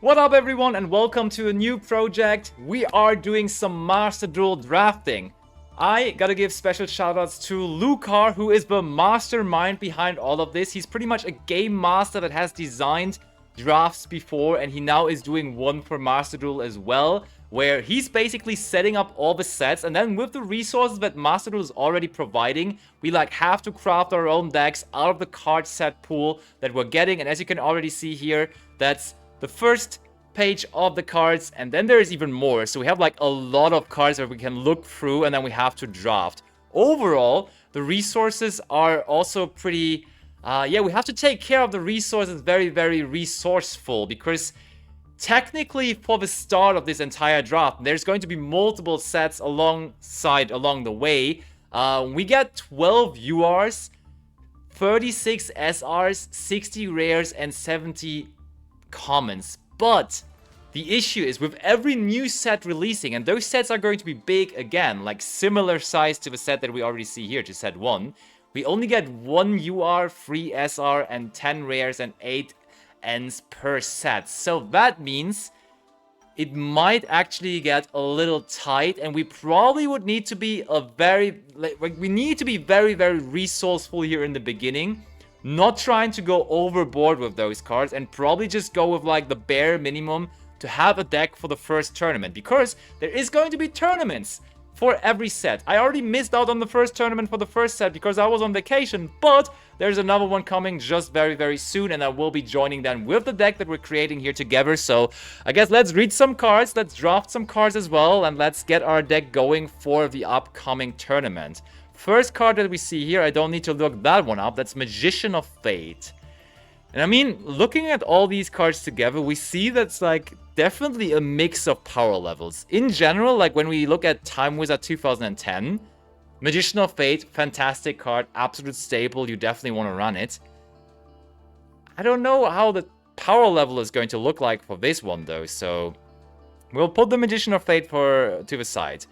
What up everyone and welcome to a new project. We are doing some Master Duel drafting. I gotta give special shoutouts to Lucar, who is the mastermind behind all of this. He's pretty much a game master that has designed drafts before, and he now is doing one for Master Duel as well, where he's basically setting up all the sets, and then with the resources that Master Duel is already providing, we have to craft our own decks out of the card set pool that we're getting. And as you can already see here, that's the first page of the cards, and then there is even more. So we have a lot of cards that we can look through, and then we have to draft. Overall, the resources are also pretty... yeah, we have to take care of the resources very, very resourceful, because technically for the start of this entire draft, there's going to be multiple sets along the way. We get 12 URs, 36 SRs, 60 rares, and 70 commons. But the issue is with every new set releasing, and those sets are going to be big again, like similar size to the set that we already see here, to set 1, we only get 1 UR, 3 SR, and 10 rares and 8 ends per set. So that means it might actually get a little tight, and we probably would need to be very, very resourceful here in the beginning. Not trying to go overboard with those cards, and probably just go with the bare minimum to have a deck for the first tournament, because there is going to be tournaments for every set. I already missed out on the first tournament for the first set because I was on vacation, but there's another one coming just very, very soon, and I will be joining then with the deck that we're creating here together. So I guess let's read some cards, let's draft some cards as well, and let's get our deck going for the upcoming tournament. First card that we see here, I don't need to look that one up, that's Magician of Fate. And I mean, looking at all these cards together, we see that's definitely a mix of power levels. In general, when we look at Time Wizard 2010, Magician of Fate, fantastic card, absolute staple, you definitely want to run it. I don't know how the power level is going to look like for this one though, so we'll put the Magician of Fate to the side.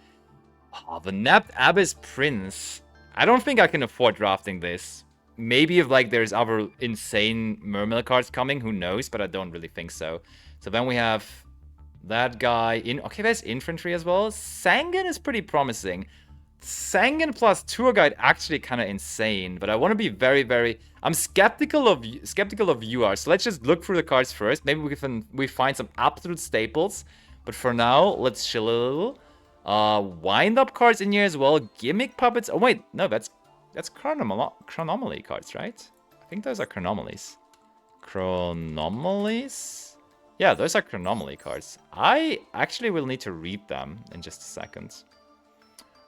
Oh, the Napped Abyss Prince. I don't think I can afford drafting this. Maybe if there's other insane Mermail cards coming, who knows, but I don't really think so. So then we have that guy in... Okay, there's infantry as well. Sangan is pretty promising. Sangan plus tour guide actually kind of insane, but I want to be very, very... I'm skeptical of UR, so let's just look through the cards first. Maybe we find some absolute staples, but for now, let's chill a little. Wind-up cards in here as well. Gimmick puppets. Oh wait, no, that's chronomaly cards, right? I think those are chronomalies. Chronomalies? Yeah, those are chronomaly cards. I actually will need to read them in just a second.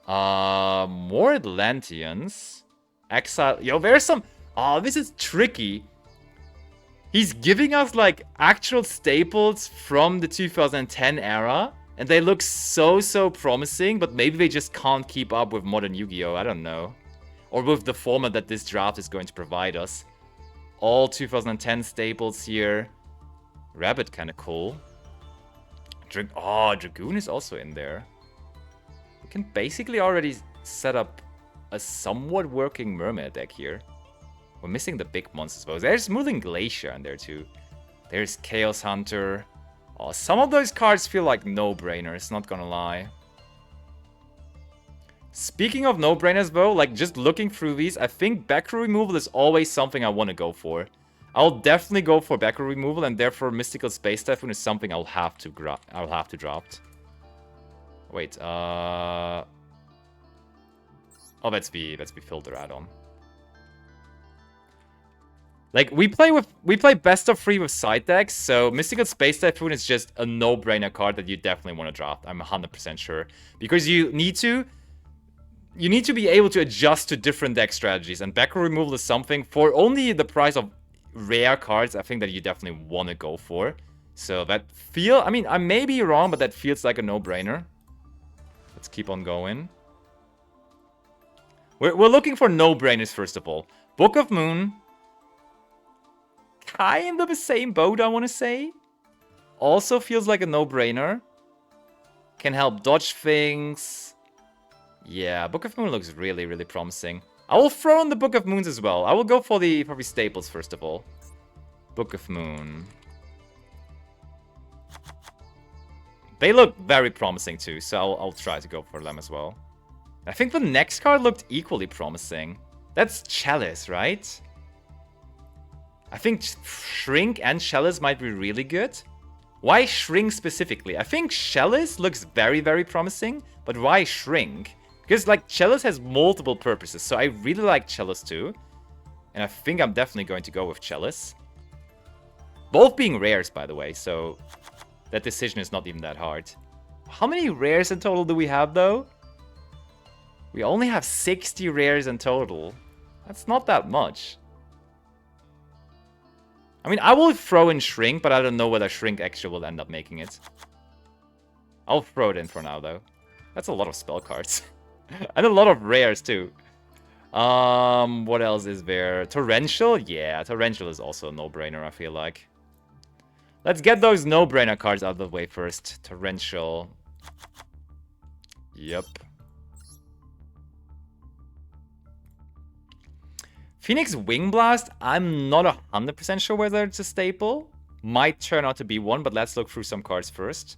More Atlanteans. Exile. Yo, there's some... Oh, this is tricky. He's giving us actual staples from the 2010 era. And they look so promising, but maybe they just can't keep up with modern Yu-Gi-Oh! I don't know. Or with the format that this draft is going to provide us. All 2010 staples here. Rabbit, kind of cool. Dragoon is also in there. We can basically already set up a somewhat working Mermaid deck here. We're missing the big monsters though. There's Smoothing Glacier in there too. There's Chaos Hunter. Oh, some of those cards feel like no-brainers, not gonna lie. Speaking of no-brainers though, just looking through these, I think backrow removal is always something I want to go for. I'll definitely go for backrow removal, and therefore Mystical Space Typhoon is something I'll have to draft. Wait, oh, that's the filter add-on. We play best of 3 with side decks, so Mystical Space Typhoon is just a no-brainer card that you definitely want to draft. I'm 100% sure. Because you need to be able to adjust to different deck strategies, and backrow removal is something for only the price of rare cards, I think that you definitely want to go for. So I mean, I may be wrong, but that feels like a no-brainer. Let's keep on going. We're looking for no-brainers first of all. Book of Moon. Kind of the same boat, I want to say. Also feels like a no-brainer. Can help dodge things. Yeah, Book of Moon looks really, really promising. I will throw in the Book of Moons as well. I will go for the probably staples first of all. Book of Moon. They look very promising too, so I'll try to go for them as well. I think the next card looked equally promising. That's Chalice, right? I think Shrink and Chalice might be really good. Why Shrink specifically? I think Chalice looks very, very promising, but why Shrink? Because, like, Chalice has multiple purposes, so I really like Chalice too. And I think I'm definitely going to go with Chalice. Both being rares, by the way, so that decision is not even that hard. How many rares in total do we have, though? We only have 60 rares in total. That's not that much. I mean, I will throw in Shrink, but I don't know whether Shrink actually will end up making it. I'll throw it in for now, though. That's a lot of spell cards. And a lot of rares, too. What else is there? Torrential? Yeah, Torrential is also a no-brainer, I feel like. Let's get those no-brainer cards out of the way first. Torrential. Yep. Phoenix Wing Blast, I'm not 100% sure whether it's a staple. Might turn out to be one, but let's look through some cards first.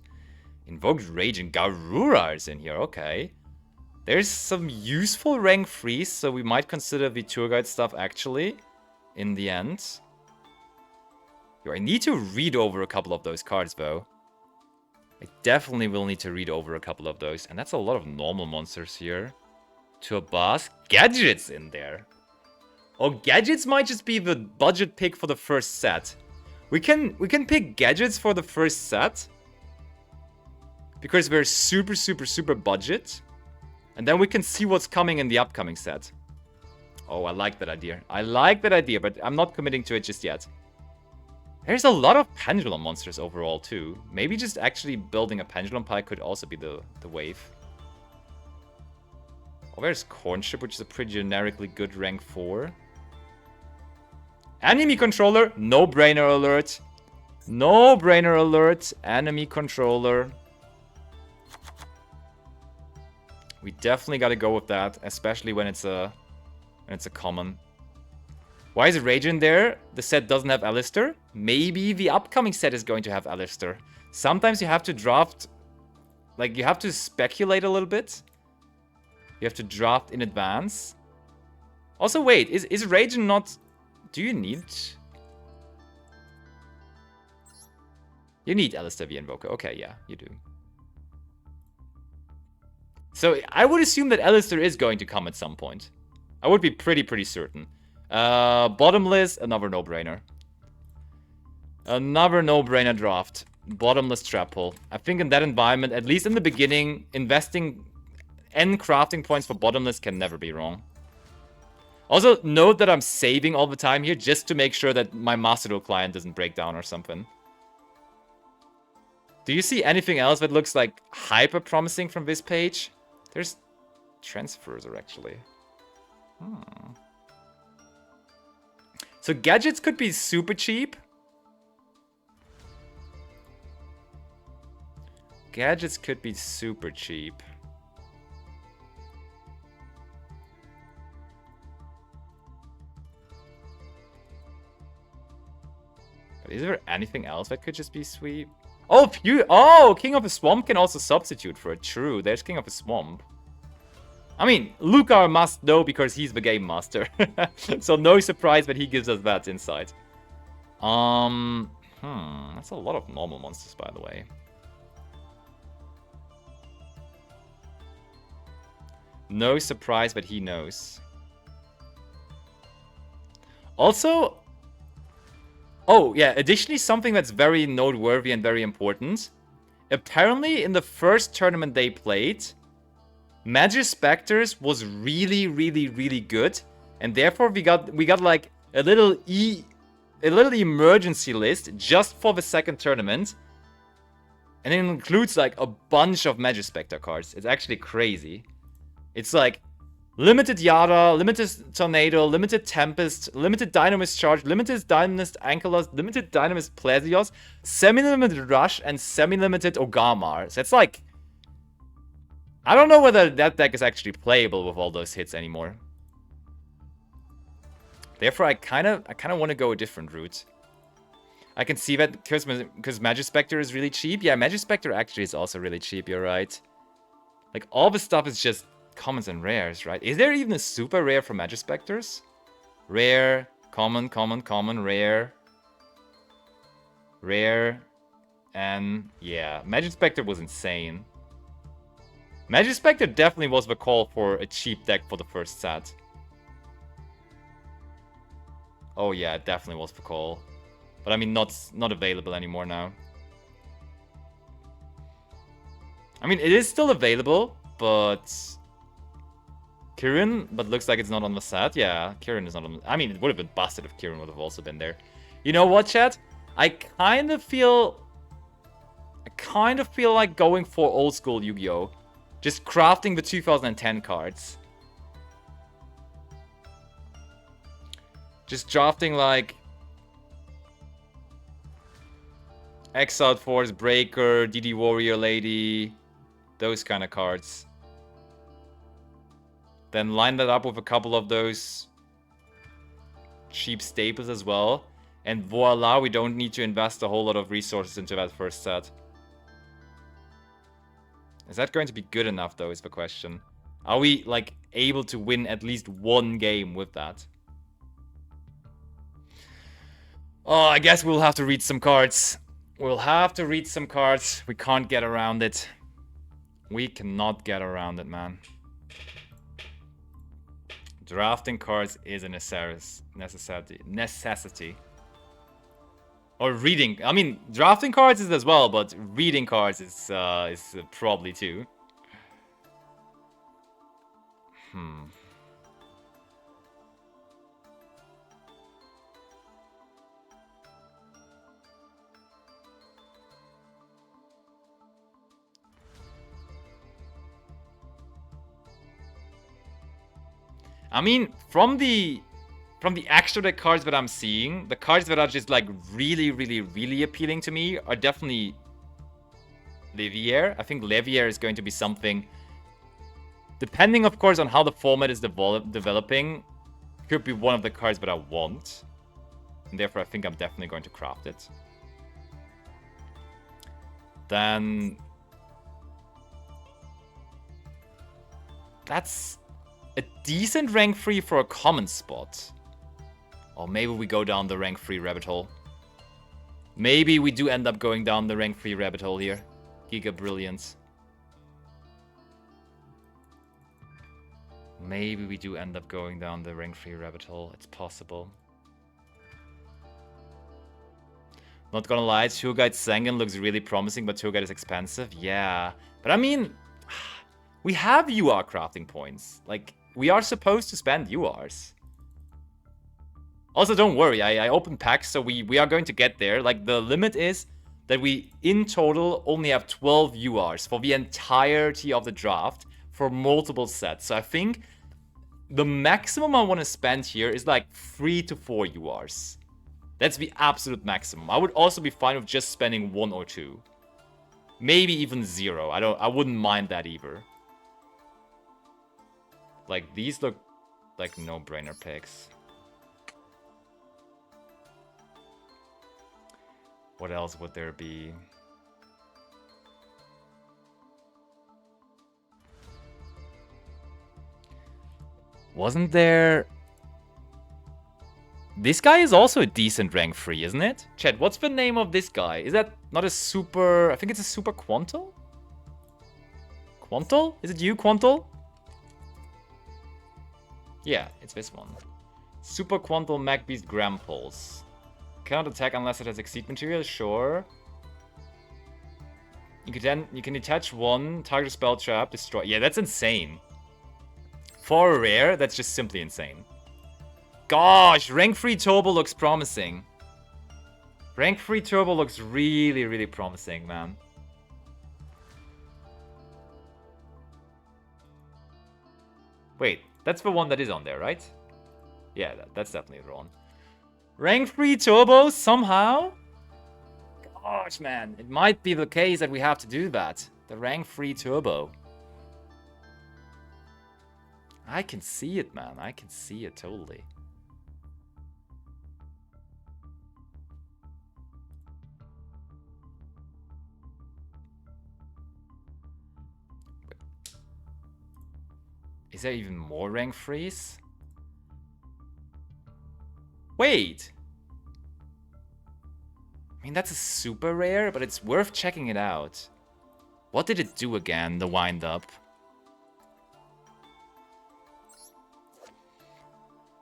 Invoked Rage and Garura is in here, okay. There's some useful rank 3s, so we might consider the tour guide stuff actually, in the end. Yo, I need to read over a couple of those cards, though. I definitely will need to read over a couple of those, and that's a lot of normal monsters here. To a boss, Gadgets in there. Oh, Gadgets might just be the budget pick for the first set. We can pick Gadgets for the first set. Because we're super, super, super budget. And then we can see what's coming in the upcoming set. Oh, I like that idea. I like that idea, but I'm not committing to it just yet. There's a lot of Pendulum monsters overall, too. Maybe just actually building a Pendulum pile could also be the wave. Oh, there's Cornship, which is a pretty generically good rank 4. Enemy controller, no-brainer alert. No-brainer alert, enemy controller. We definitely gotta go with that, especially when it's a common. Why is Rage in there? The set doesn't have Alistair? Maybe the upcoming set is going to have Alistair. Sometimes you have to draft, like you have to speculate a little bit. You have to draft in advance. Also, wait, is Rage not... Do you need... You need Alistair the Invoker. Okay, yeah, you do. So I would assume that Alistair is going to come at some point. I would be pretty certain. Bottomless, another no-brainer. Another no-brainer draft. Bottomless trap hole. I think in that environment, at least in the beginning, investing N crafting points for bottomless can never be wrong. Also, note that I'm saving all the time here just to make sure that my Master Duel client doesn't break down or something. Do you see anything else that looks like hyper promising from this page? There's Transferzer, actually. So Gadgets could be super cheap. Gadgets could be super cheap. But is there anything else that could just be sweet? Oh, King of the Swamp can also substitute for it. True, there's King of the Swamp. I mean, Lucar must know because he's the game master. So no surprise that he gives us that insight. That's a lot of normal monsters, by the way. No surprise that he knows. Also... Oh, yeah, additionally, something that's very noteworthy and very important. Apparently, in the first tournament they played, Magis Spectres was really good. And therefore, we got like a little emergency list just for the second tournament. And it includes like a bunch of Magis Spectre cards. It's actually crazy. It's like limited Yara, limited Tornado, limited Tempest, limited Dynamist Charge, limited Dynamist Ankylos, limited Dynamist Plesios, semi-limited Rush, and semi-limited Ogamar. So it's like... I don't know whether that deck is actually playable with all those hits anymore. Therefore, I kind of want to go a different route. I can see that because Magispector is really cheap. Yeah, Magispector actually is also really cheap, you're right. Like, all the stuff is just commons and rares, right? Is there even a super rare for Magispectors? Rare, common, common, common, rare. Rare, and yeah, Magispector was insane. Magispector definitely was the call for a cheap deck for the first set. Oh yeah, it definitely was the call. But I mean, not available anymore now. I mean, it is still available, but... Kirin? But looks like it's not on the set. Yeah, Kirin is not on the... I mean, it would have been busted if Kirin would have also been there. You know what, chat? I kind of feel like going for old school Yu-Gi-Oh! Just crafting the 2010 cards. Just drafting like... Exiled Force, Breaker, DD Warrior Lady... Those kind of cards. Then line that up with a couple of those cheap staples as well. And voila, we don't need to invest a whole lot of resources into that first set. Is that going to be good enough, though, is the question. Are we, like, able to win at least one game with that? Oh, I guess we'll have to read some cards. We'll have to read some cards. We can't get around it. We cannot get around it, man. Drafting cards is a necessity. Or reading. I mean, drafting cards is as well, but reading cards is probably too. I mean, from the extra deck cards that I'm seeing, the cards that are just like really, really, really appealing to me are definitely Levier. I think Levier is going to be something, depending of course on how the format is developing, could be one of the cards that I want. And therefore I think I'm definitely going to craft it. Then... That's a decent rank 3 for a common spot. Or maybe we go down the rank 3 rabbit hole. Maybe we do end up going down the rank 3 rabbit hole here. Giga Brilliance. Maybe we do end up going down the rank 3 rabbit hole. It's possible. Not gonna lie, Tour Guide Sengen looks really promising, but Tour Guide is expensive. Yeah. But I mean, we have UR crafting points. Like, we are supposed to spend URs. Also, don't worry, I opened packs, so we are going to get there. Like, the limit is that we, in total, only have 12 URs for the entirety of the draft for multiple sets. So I think the maximum I want to spend here is like 3 to 4 URs. That's the absolute maximum. I would also be fine with just spending 1 or 2. Maybe even 0. I wouldn't mind that either. Like, these look like no-brainer picks. What else would there be? Wasn't there... This guy is also a decent rank 3, isn't it? Chat, what's the name of this guy? Is that not a super... I think it's a super Quantal? Quantal? Is it you, Quantal? Yeah, it's this one. Super Quantal Mag Beast Grampulse. Cannot attack unless it has Exceed material, sure. You can detach one, target a spell trap, destroy. Yeah, that's insane. For a rare, that's just simply insane. Gosh, rank 3 Turbo looks promising. Rank 3 Turbo looks really, really promising, man. Wait, that's the one that is on there, right? Yeah, that's definitely the one. Rank 3 Turbo, somehow? Gosh, man, it might be the case that we have to do that. The rank 3 Turbo. I can see it, man. I can see it totally. Is there even more rank freeze? Wait! I mean, that's a super rare, but it's worth checking it out. What did it do again, the wind-up?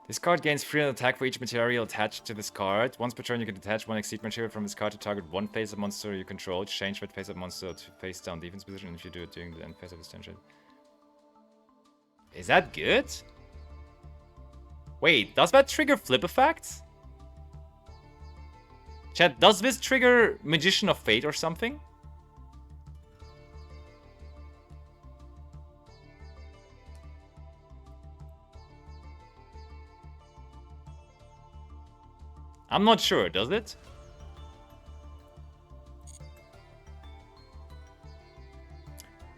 This card gains free attack for each material attached to this card. Once per turn, you can detach one exceed material from this card to target one face-up monster you control. Change that face-up monster to face-down defense position if you do it during the end phase of this tension. Is that good? Wait, does that trigger flip effects? Chat, does this trigger Magician of Fate or something? I'm not sure, does it?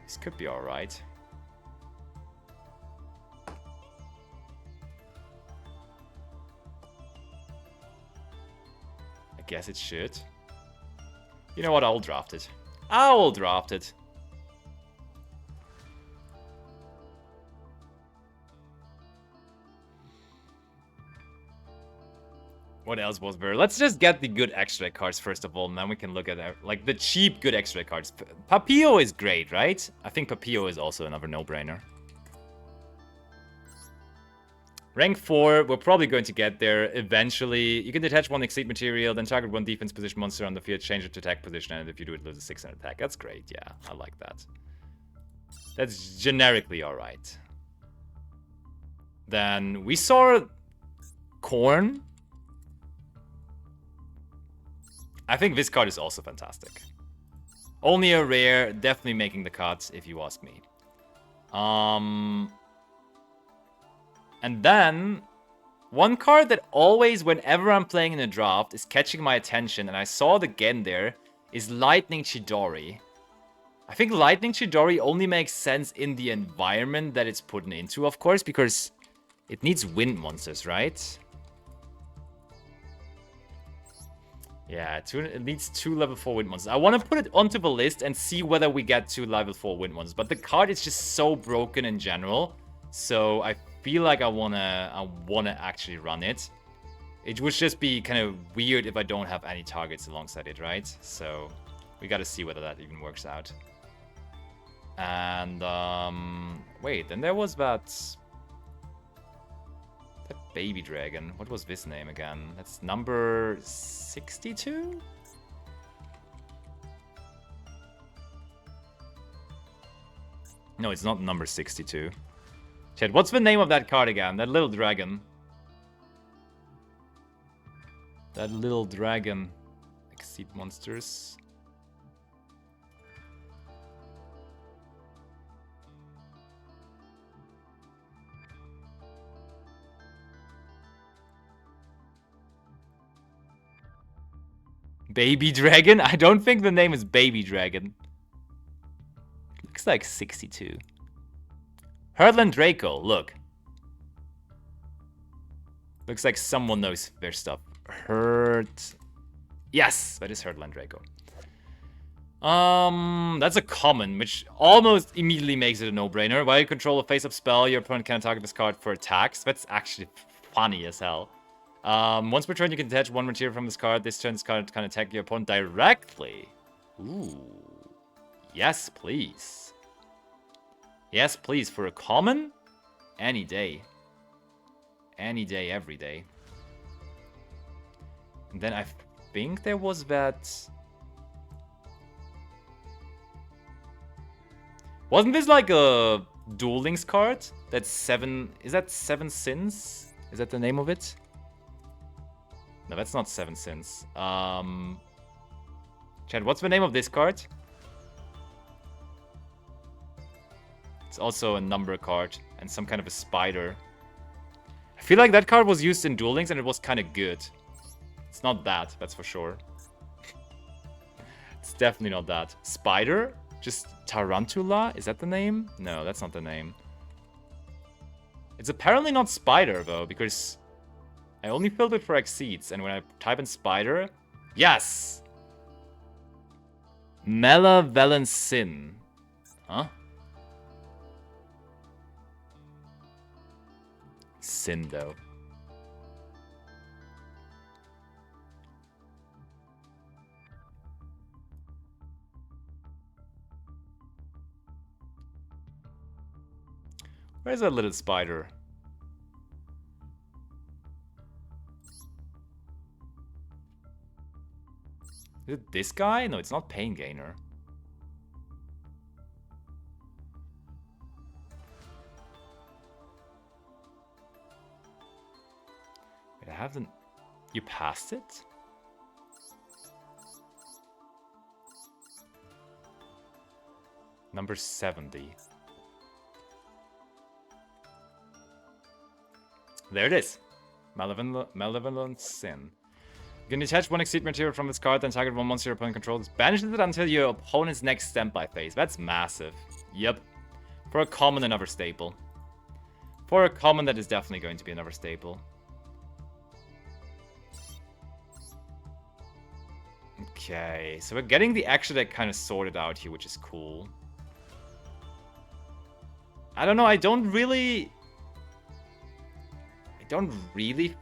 This could be alright. I guess it should. You know what, I'll draft it. I'll draft it. What else was there? Let's just get the good extra cards first of all, and then we can look at like the cheap good extra cards. Papio is great, right? I think Papio is also another no-brainer. Rank 4, we're probably going to get there eventually. You can detach one exceed material, then target one defense position monster on the field, change it to attack position, and if you do it, lose a 600 attack. That's great, yeah, I like that. That's generically alright. Then we saw Corn. I think this card is also fantastic. Only a rare, definitely making the cut, if you ask me. And then, one card that always, whenever I'm playing in a draft, is catching my attention, and I saw it again there, is Lightning Chidori. I think Lightning Chidori only makes sense in the environment that it's put into, of course, because it needs wind monsters, right? Yeah, it needs 2 level 4 wind monsters. I want to put it onto the list and see whether we get 2 level 4 wind monsters. But the card is just so broken in general. So I feel like I wanna actually run it. It would just be kind of weird if I don't have any targets alongside it, right? So we gotta see whether that even works out. And wait, then there was that baby dragon. What was this name again? That's number 62? No, it's not number 62. Chat, what's the name of that card again? That little dragon. That little dragon. Exceed monsters. Baby Dragon? I don't think the name is Baby Dragon. Looks like 62. Herdland Draco, look. Looks like someone knows their stuff. Yes, that is Herdland Draco. That's a common, which almost immediately makes it a no-brainer. While you control a face-up spell, your opponent can target this card for attacks. That's actually funny as hell. Once per turn, you can detach one material from this card. This turn, this card can attack your opponent directly. Ooh. Yes, please. Yes, please. For a common? Any day. Any day, every day. And then I think there was that... Wasn't this like a Duel Links card? That's 7... Is that 7 Sins? Is that the name of it? No, that's not 7 Sins. Chad, what's the name of this card? It's also a number card and some kind of a spider. I feel like that card was used in Duel Links and it was kind of good. It's not that, that's for sure. It's definitely not that. Spider? Just Tarantula? Is that the name? No, that's not the name. It's apparently not Spider, though, because I only filled it for Exceeds, and when I type in Spider... Yes! Malevolent Sin. Huh? Sin, though. Where's that little spider? Is it this guy? No, it's not Pain Gainer. Wait, I haven't... You passed it? Number 70. There it is. Malevolent Sin. You can detach one exceed material from this card, then target one monster your opponent controls. Banish it until your opponent's next standby phase. That's massive. Yep. For a common, another staple. For a common, that is definitely going to be another staple. Okay, so we're getting the extra deck kind of sorted out here, which is cool. I don't know, I don't really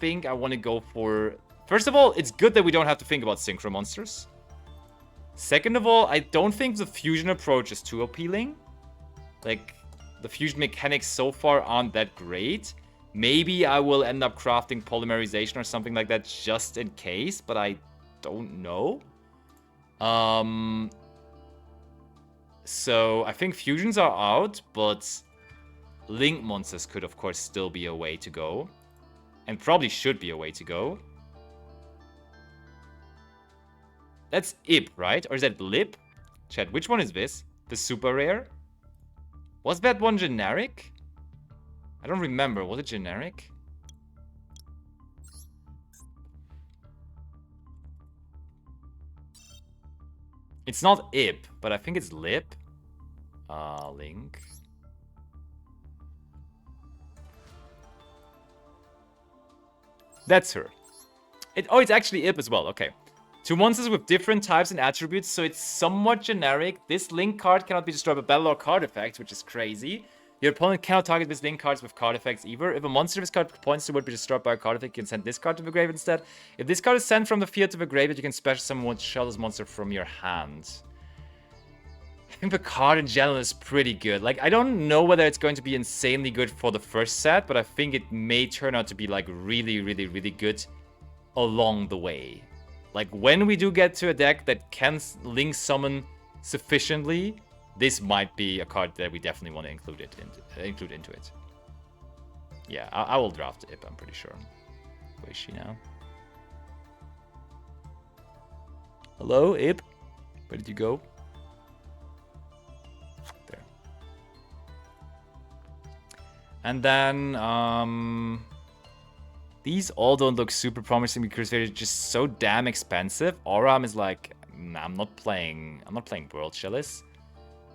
think I want to go for... First of all, it's good that we don't have to think about synchro monsters. Second of all, I don't think the fusion approach is too appealing. Like, the fusion mechanics so far aren't that great. Maybe I will end up crafting polymerization or something like that just in case, but I don't know. So I think fusions are out, but link monsters could of course still be a way to go. And probably should be a way to go. That's Ip, right? Or is that Lip? Chat, which one is this? The super rare? Was that one generic? I don't remember. Was it generic? It's not Ip, but I think it's Lip. Link. That's her. Oh, it's actually Ip as well. Okay. Two monsters with different types and attributes, so it's somewhat generic. This link card cannot be destroyed by battle or card effects, which is crazy. Your opponent cannot target this link cards with card effects either. If a monster this card points to would be destroyed by a card effect, you can send this card to the grave instead. If this card is sent from the field to the graveyard, you can special summon one Shell's monster from your hand. I think the card in general is pretty good. Like, I don't know whether it's going to be insanely good for the first set, but I think it may turn out to be, like, really, really, really good along the way. Like, when we do get to a deck that can link summon sufficiently, this might be a card that we definitely want to include into it. Yeah, I will draft Ip, I'm pretty sure. Where is she now? Hello, Ip? Where did you go? There. And then, these all don't look super promising because they're just so damn expensive. Auram is like, nah, I'm not playing World Chalice.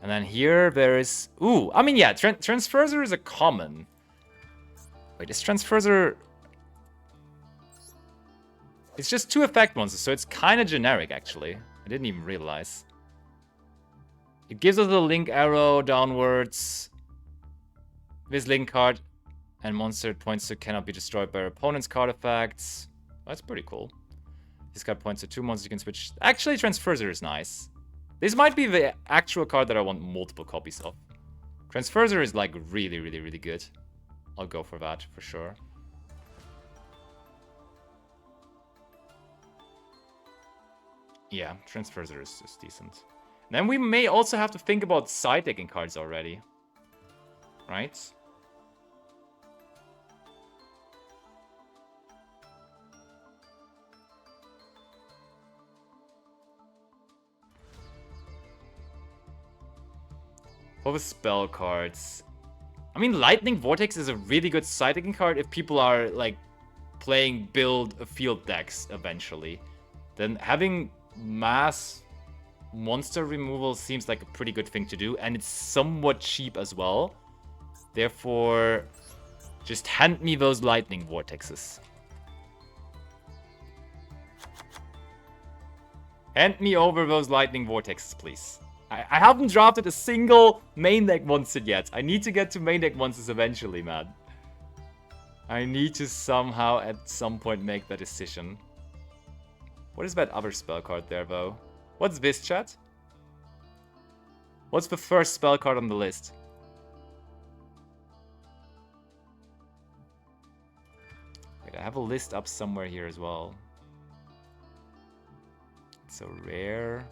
And then here there is... Ooh, I mean, yeah, Transferzer is a common. Wait, is Transferzer... It's just 2 effect monsters, so it's kind of generic, actually. I didn't even realize. It gives us a link arrow downwards. This link card and monster points to cannot be destroyed by your opponent's card effects. That's pretty cool. This card points to 2 monsters you can switch. Actually, Transferzer is nice. This might be the actual card that I want multiple copies of. Transferzer is like really, really, really good. I'll go for that for sure. Yeah, Transferzer is decent. Then we may also have to think about side decking cards already. Right? For the spell cards. I mean, Lightning Vortex is a really good side decking card if people are, like, playing build field decks eventually. Then having mass monster removal seems like a pretty good thing to do, and it's somewhat cheap as well. Therefore, just hand me those Lightning Vortexes. Hand me over those Lightning Vortexes, please. I haven't drafted a single main deck monster yet. I need to get to main deck monsters eventually, man. I need to somehow at some point make that decision. What is that other spell card there, though? What's this, chat? What's the first spell card on the list? Wait, I have a list up somewhere here as well. It's so rare.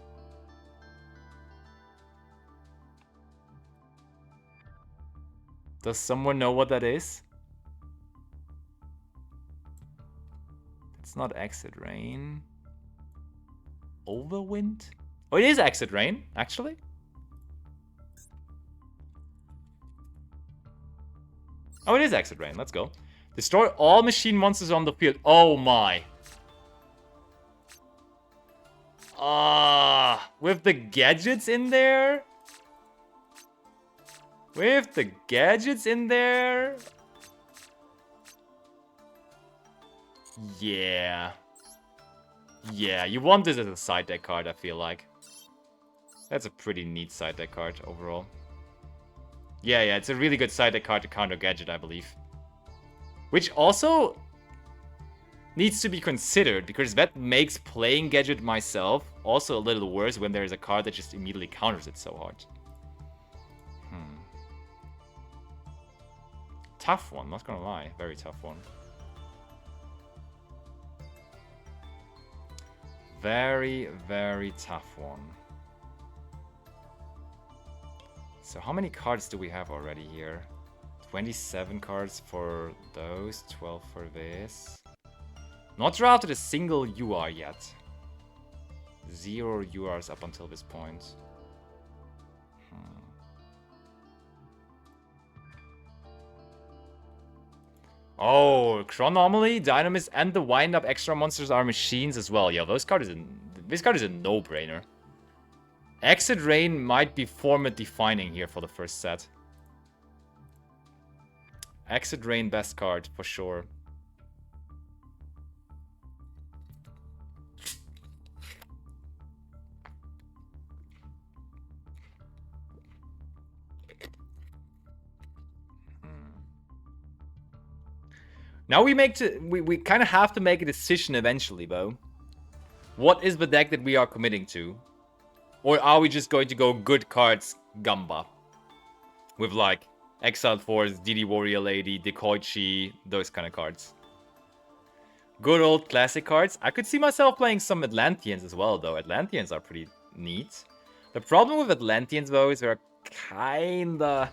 Does someone know what that is? It's not Exit Rain. Overwind? Oh, it is Exit Rain, actually. Oh, it is Exit Rain. Let's go. Destroy all machine monsters on the field. Oh my. With the gadgets in there? With the gadgets in there? Yeah. Yeah, you want this as a side deck card, I feel like. That's a pretty neat side deck card overall. Yeah, it's a really good side deck card to counter gadget, I believe. Which also needs to be considered, because that makes playing gadget myself also a little worse when there is a card that just immediately counters it so hard. Tough one, not gonna lie. Very tough one. Very, very tough one. So how many cards do we have already here? 27 cards for those, 12 for this. Not drafted a single UR yet. 0 URs up until this point. Oh, Chronomaly, Dynamis, and the Wind-Up extra monsters are machines as well. Yeah, this card is a no-brainer. Exit Rain might be format defining here for the first set. Exit Rain, best card for sure. Now we kind of have to make a decision eventually, though. What is the deck that we are committing to? Or are we just going to go good cards, Gamba? With like Exiled Force, DD Warrior Lady, Dekoichi, those kind of cards. Good old classic cards. I could see myself playing some Atlanteans as well, though. Atlanteans are pretty neat. The problem with Atlanteans, though, is they're kinda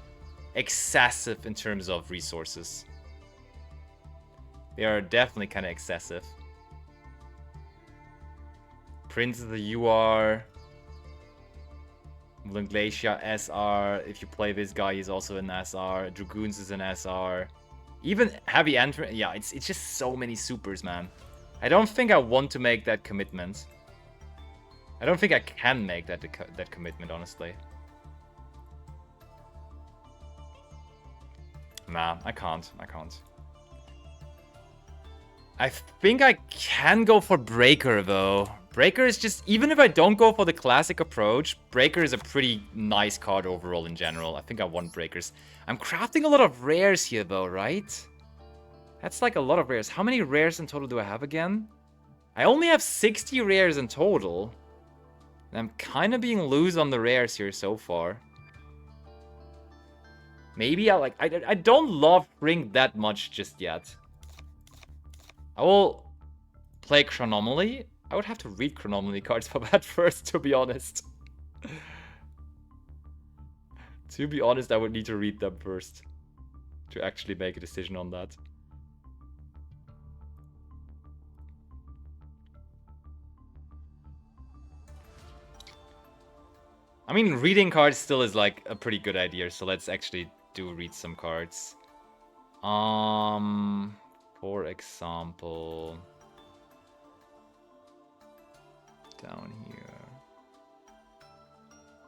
excessive in terms of resources. They are definitely kind of excessive. Prince of the UR. Glacia SR. If you play this guy, he's also an SR. Dragoons is an SR. Even Heavy Entrance. Yeah, it's just so many supers, man. I don't think I want to make that commitment. I don't think I can make that commitment, honestly. Nah, I can't. I think I can go for Breaker, though. Breaker is just... Even if I don't go for the classic approach, Breaker is a pretty nice card overall in general. I think I want Breakers. I'm crafting a lot of rares here, though, right? That's like a lot of rares. How many rares in total do I have again? I only have 60 rares in total. And I'm kind of being loose on the rares here so far. Maybe I don't love Ring that much just yet. I will play Chronomaly. I would have to read Chronomaly cards for that first, to be honest. To be honest, I would need to read them first to actually make a decision on that. I mean, reading cards still is like a pretty good idea, so let's actually read some cards. For example, down here.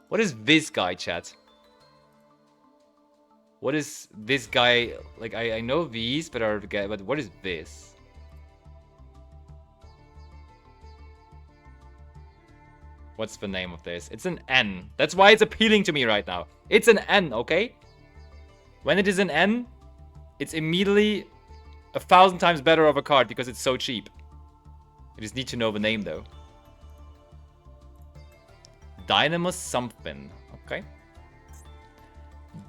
What is this guy, chat? What is this guy? Like, I know these, but what is this? What's the name of this? It's an N. That's why it's appealing to me right now. It's an N, okay? When it is an N, it's immediately 1,000 times better of a card because it's so cheap. You just need to know the name, though. Dynamus something. Okay.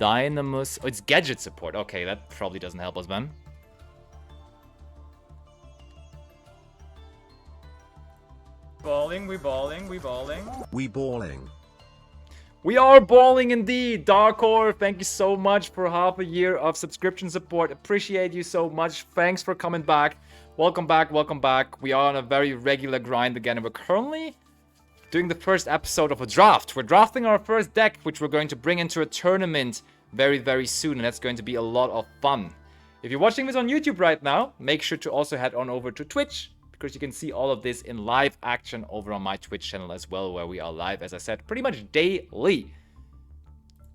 Dynamus... Oh, it's gadget support. Okay, that probably doesn't help us, man. Balling, we balling, we balling. We balling. We are balling indeed. Darkor, thank you so much for half a year of subscription support. Appreciate you so much. Thanks for coming back. Welcome back, welcome back. We are on a very regular grind again, and we're currently doing the first episode of a draft. We're drafting our first deck, which we're going to bring into a tournament very, very soon, and that's going to be a lot of fun. If you're watching this on YouTube right now, make sure to also head on over to Twitch, because you can see all of this in live action over on my Twitch channel as well, where we are live, as I said, pretty much daily.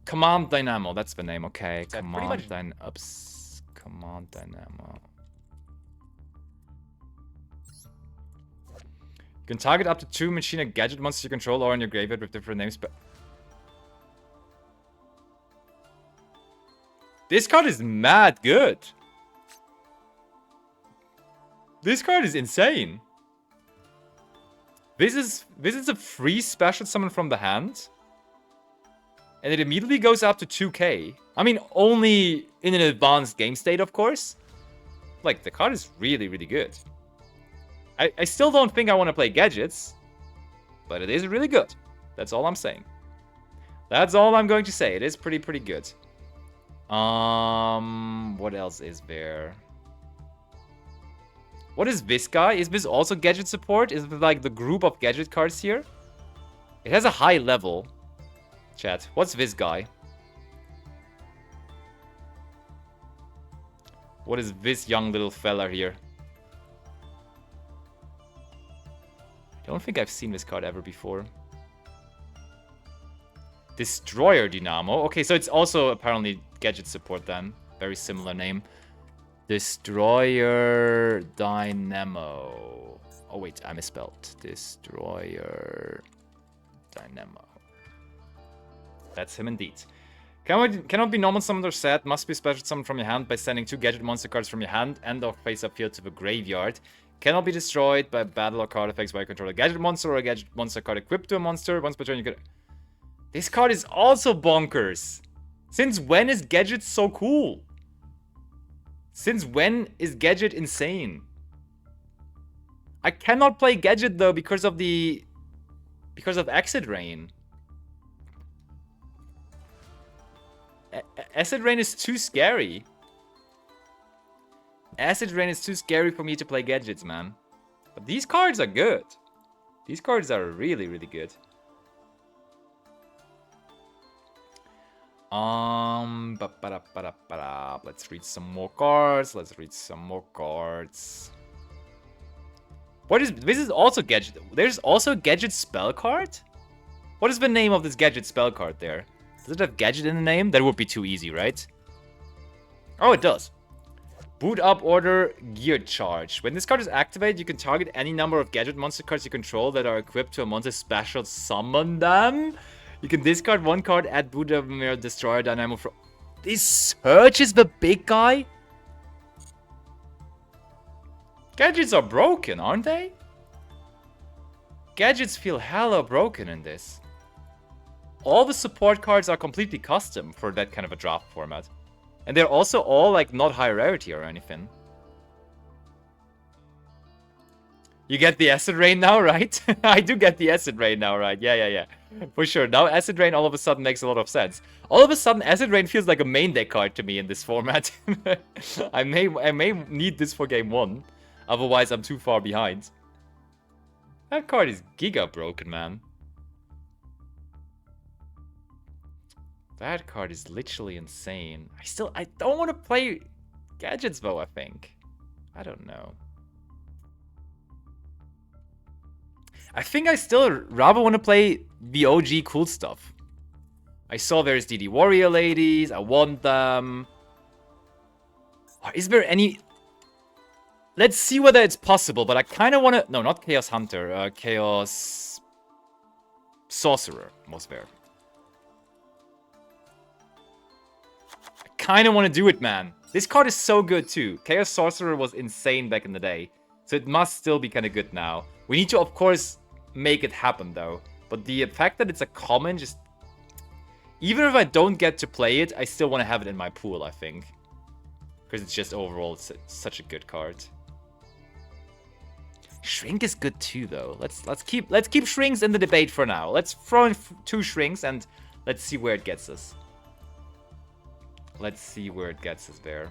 Command Dynamo, that's the name, okay. Command Dynamo. You can target up to 2 machine and gadget monsters you control or in your graveyard with different names, but... This card is mad good. This card is insane. This is a free special summon from the hand. And it immediately goes up to 2k. I mean, only in an advanced game state, of course. Like, the card is really, really good. I still don't think I want to play gadgets. But it is really good. That's all I'm saying. That's all I'm going to say. It is pretty good. What else is there? What is this guy? Is this also gadget support? Is it like the group of gadget cards here? It has a high level. Chat, what's this guy? What is this young little fella here? I don't think I've seen this card ever before. Destroyer Dynamo. Okay, so it's also apparently gadget support then. Very similar name. Destroyer Dynamo. Oh wait, I misspelled. Destroyer Dynamo. That's him indeed. Cannot be normal summoned or set. Must be special summoned from your hand by sending 2 gadget monster cards from your hand and or face up field to the graveyard. Cannot be destroyed by battle or card effects while you control a gadget monster or a gadget monster card equipped to a monster. Once per turn you could... This card is also bonkers. Since when is gadget so cool? Since when is gadget insane? I cannot play gadget though because of Acid Rain. Acid Rain is too scary. Acid Rain is too scary for me to play gadgets, man. But these cards are good. These cards are really, really good. Let's read some more cards. What is this? Is also gadget. There's also a gadget spell card? What is the name of this gadget spell card there? Does it have gadget in the name? That would be too easy, right? Oh, it does. Boot up order gear charge. When this card is activated, you can target any number of gadget monster cards you control that are equipped to a monster special summon them. You can discard 1 card, add boot up mirror destroyer dynamo from... This Surge is the big guy? Gadgets are broken, aren't they? Gadgets feel hella broken in this. All the support cards are completely custom for that kind of a draft format. And they're also all, like, not high rarity or anything. You get the Acid Rain now, right? I do get the Acid Rain now, right? Yeah. For sure. Now Acid Rain all of a sudden makes a lot of sense. All of a sudden, Acid Rain feels like a main deck card to me in this format. I may need this for game 1. Otherwise, I'm too far behind. That card is giga broken, man. That card is literally insane. I don't want to play gadgets though, I think. I don't know. I think I still rather want to play the OG cool stuff. I saw there's DD Warrior ladies. I want them. Is there any... Let's see whether it's possible, but I kind of want to... No, not Chaos Hunter. Chaos... Sorcerer was there. I kind of want to do it, man. This card is so good too. Chaos Sorcerer was insane back in the day. So it must still be kind of good now. We need to, of course, make it happen though. But the fact that it's a common just... Even if I don't get to play it, I still want to have it in my pool, I think. Because it's just overall, it's such a good card. Shrink is good too, though. Let's keep Shrinks in the debate for now. Let's throw in 2 Shrinks and let's see where it gets us. Let's see where it gets us there.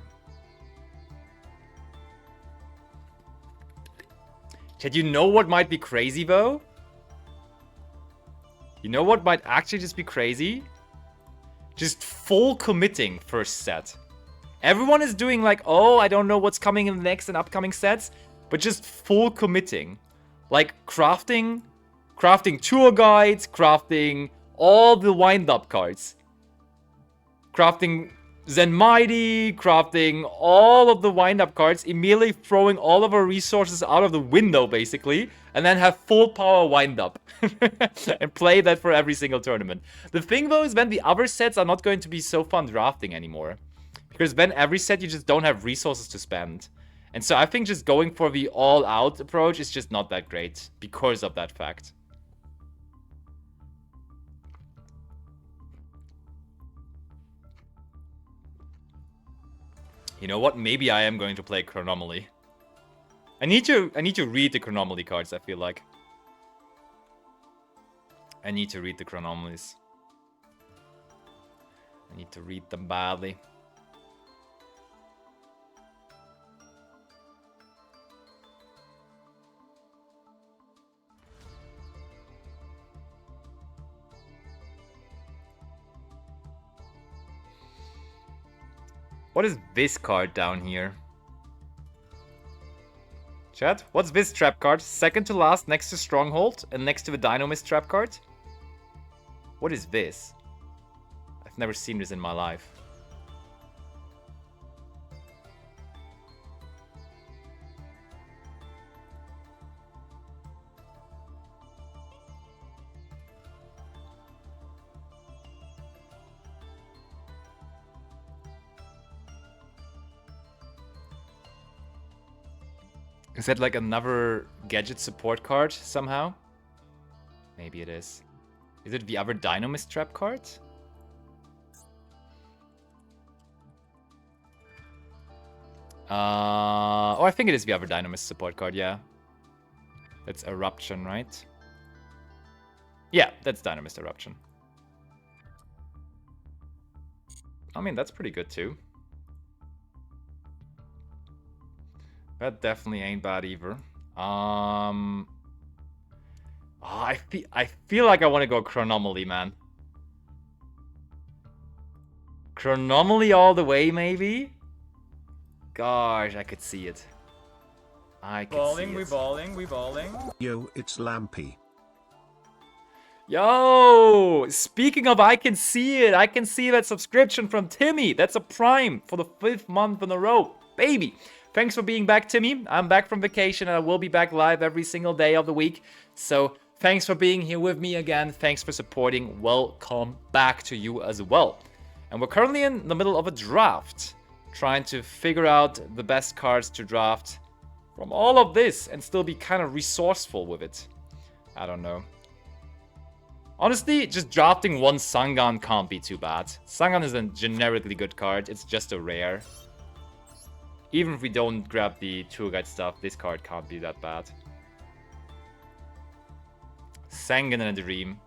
Chat, you know what might be crazy, though? You know what might actually just be crazy? Just full committing first set. Everyone is doing like, oh, I don't know what's coming in the next and upcoming sets. But just full committing. Like crafting tour guides, crafting all the wind-up cards. Crafting Zen Mighty, crafting all of the wind-up cards, immediately throwing all of our resources out of the window, basically, and then have full power wind-up. And play that for every single tournament. The thing, though, is then the other sets are not going to be so fun drafting anymore. Because then every set you just don't have resources to spend. And so I think just going for the all-out approach is just not that great because of that fact. You know what? Maybe I am going to play Chronomaly. I need to read the Chronomaly cards, I feel like. I need to read the Chronomalies. I need to read them badly. What is this card down here? Chat, what's this trap card? Second to last next to Stronghold and next to the Dynamist trap card? What is this? I've never seen this in my life. Is that like another gadget support card somehow? Maybe it is. Is it the other Dynamist trap card? Oh, I think it is the other Dynamist support card, yeah. That's Eruption, right? Yeah, that's Dynamist Eruption. I mean, that's pretty good too. That definitely ain't bad either. Oh, I feel like I want to go Chronomaly, man. Chronomaly all the way, maybe? Gosh, I could see it. I could see it. We balling. Yo, it's Lampy. Yo! Speaking of I can see it, I can see that subscription from Timmy. That's a Prime for the 5th month in a row. Baby! Thanks for being back, Timmy. I'm back from vacation and I will be back live every single day of the week. So thanks for being here with me again. Thanks for supporting. Welcome back to you as well. And we're currently in the middle of a draft. Trying to figure out the best cards to draft from all of this and still be kind of resourceful with it. I don't know. Honestly, just drafting one Sangan can't be too bad. Sangan is a generically good card. It's just a rare. Even if we don't grab the tour guide stuff, this card can't be that bad. Sangan in a Dream.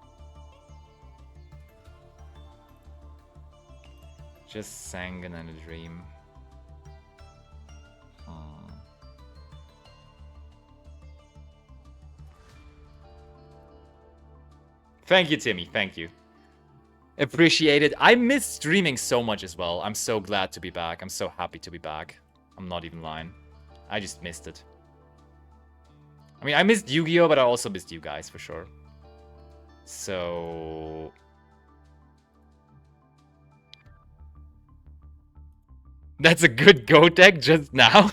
Just Sangan in a Dream. Thank you, Timmy. Thank you. Appreciate it. I miss streaming so much as well. I'm so glad to be back. I'm so happy to be back. I'm not even lying. I just missed it. I mean, I missed Yu-Gi-Oh, but I also missed you guys for sure. So... That's a good Go deck just now.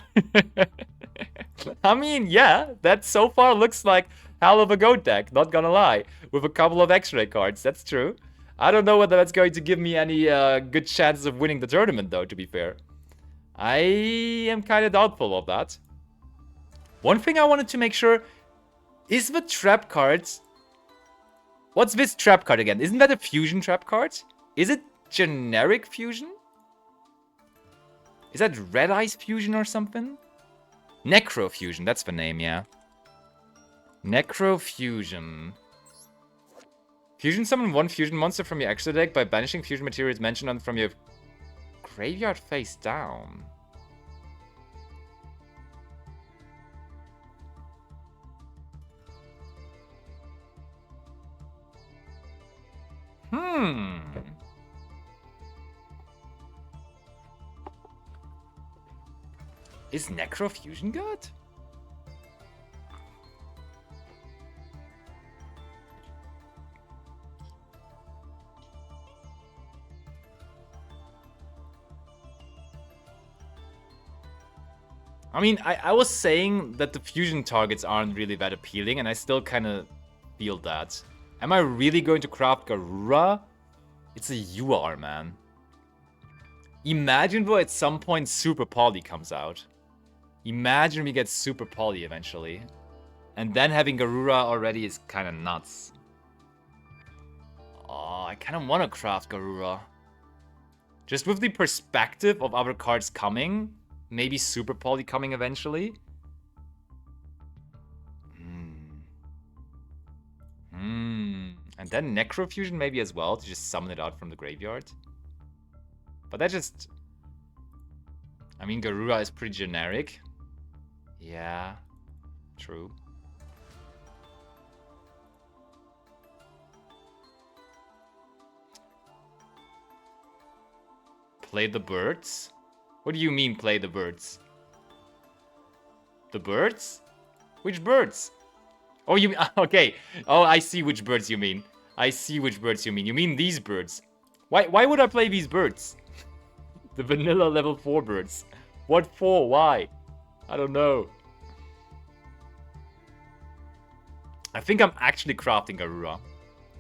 I mean, yeah, that so far looks like hell of a Go deck, not gonna lie. With a couple of X-ray cards, that's true. I don't know whether that's going to give me any good chances of winning the tournament, though, to be fair. I am kind of doubtful of that. One thing I wanted to make sure is the trap cards. What's this trap card again? Isn't that a fusion trap card? Is it generic fusion? Is that Red Eyes fusion or something? Necro fusion, that's the name, yeah. Necro fusion. Fusion summon one fusion monster from your extra deck by banishing fusion materials mentioned on from your graveyard face down. Is Necro fusion good? I mean, I was saying that the fusion targets aren't really that appealing, and I still kind of feel that. Am I really going to craft Garura? It's a UR, man. Imagine though at some point Super Poly comes out. Imagine we get Super Poly eventually. And then having Garura already is kind of nuts. Oh, I kind of want to craft Garura. Just with the perspective of other cards coming. Maybe Super Poly coming eventually. And then Necrofusion maybe as well, to just summon it out from the graveyard. But that just... I mean, Garura is pretty generic. Yeah, true. Play the birds? What do you mean, play the birds? The birds? Which birds? Oh, you mean... Okay. Oh, I see which birds you mean. I see which birds you mean. You mean these birds. Why would I play these birds? The vanilla level 4 birds. What for? Why? I don't know. I think I'm actually crafting Garura.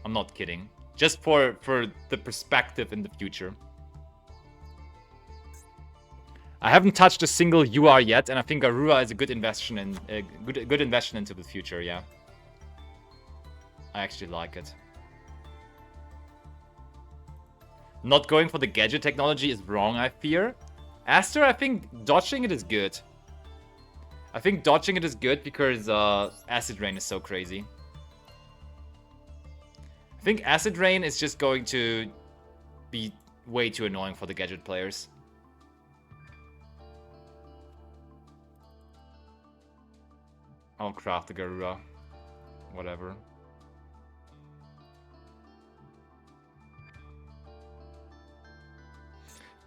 I'm not kidding. Just for the perspective in the future. I haven't touched a single UR yet, and I think Garura is a good investment in good investment into the future. Yeah, I actually like it. Not going for the gadget technology is wrong, I fear. Aster, I think dodging it is good. I think dodging it is good because Acid Rain is so crazy. I think Acid Rain is just going to be way too annoying for the gadget players. I'll craft the Garura. Whatever.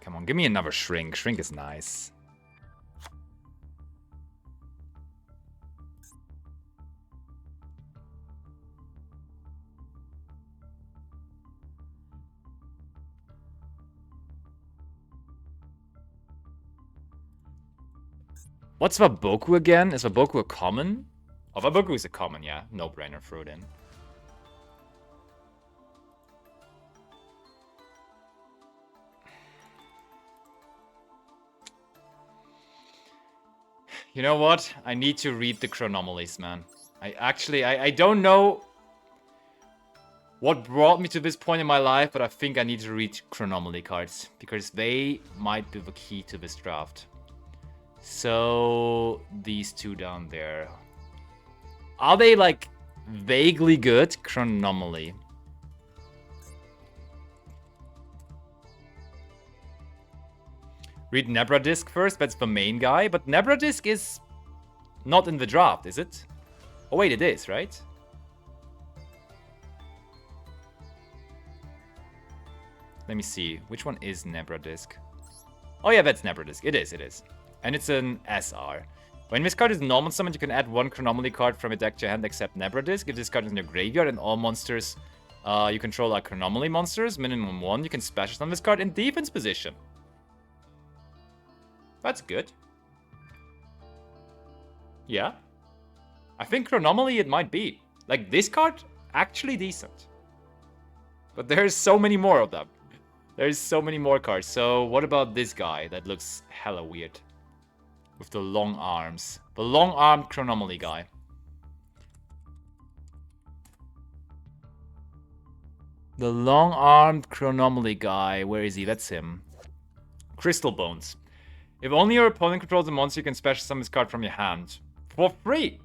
Come on, give me another Shrink. Shrink is nice. What's Waboku again? Is Waboku a common? Oh, Waboku is a common, yeah. No-brainer, throw it in. You know what? I need to read the Chronomalies, man. I don't know what brought me to this point in my life, but I think I need to read Chronomaly cards. Because they might be the key to this draft. So, these two down there. Are they, like, vaguely good? Chronomaly. Read Nebradisk first, that's the main guy. But Nebradisk is not in the draft, is it? Oh wait, it is, right? Let me see. Which one is Nebradisk? Oh yeah, that's Nebradisk. It is. And it's an SR. When this card is normal summoned, you can add one Chronomaly card from your deck to your hand except Nebradisk. If this card is in your graveyard and all monsters you control are Chronomaly monsters, minimum 1, you can special summon this card in defense position. That's good. Yeah. I think Chronomaly it might be. Like, this card, actually decent. But there's so many more of them. There's so many more cards. So what about this guy that looks hella weird? With the long arms. The long-armed Chronomaly guy. The long-armed Chronomaly guy. Where is he? That's him. Crystal Bones. If only your opponent controls a monster, you can special summon this card from your hand. For free!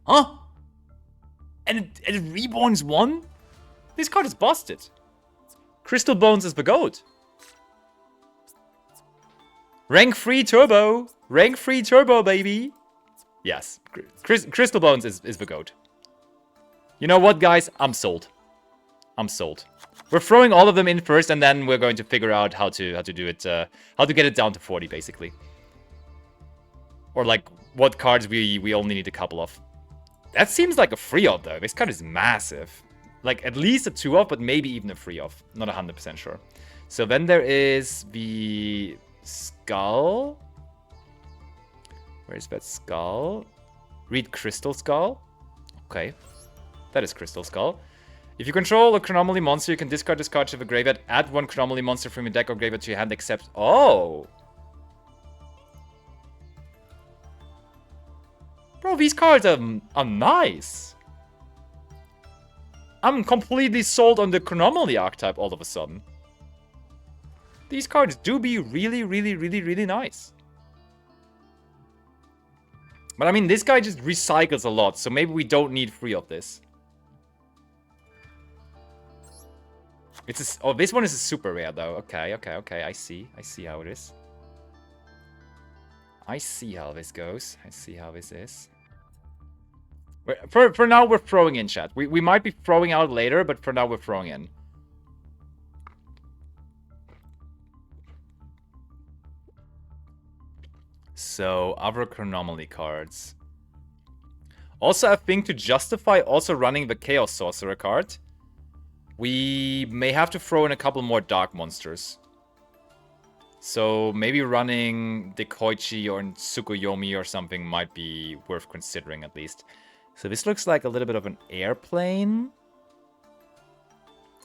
Huh? And it reborns one? This card is busted. Crystal Bones is the GOAT. Rank 3 Turbo. Rank 3 Turbo, baby. Yes. Crystal Bones is the GOAT. You know what, guys? I'm sold. I'm sold. We're throwing all of them in first, and then we're going to figure out how to do it, how to get it down to 40, basically. Or like what cards we only need a couple of. That seems like a free of though. This card is massive. Like at least a 2-of, but maybe even a 3-of. Not 100% sure. So then there is the Skull. Where's that Skull? Read Crystal Skull. Okay. That is Crystal Skull. If you control a Chronomaly monster, you can discard this card to the graveyard. Add one Chronomaly monster from your deck or graveyard to your hand except... Oh! Bro, these cards are nice. I'm completely sold on the Chronomaly archetype all of a sudden. These cards do be really, really, really, really nice. But I mean, this guy just recycles a lot, so maybe we don't need 3 of this. It's a, oh, this one is a super rare though. Okay, okay, okay. I see how it is. I see how this goes. I see how this is. For now, we're throwing in, chat. We might be throwing out later, but for now, we're throwing in. So, other Chronomaly cards. Also, I think to justify also running the Chaos Sorcerer card, we may have to throw in a couple more Dark Monsters. So maybe running Dekoichi or Tsukuyomi or something might be worth considering at least. So this looks like a little bit of an airplane.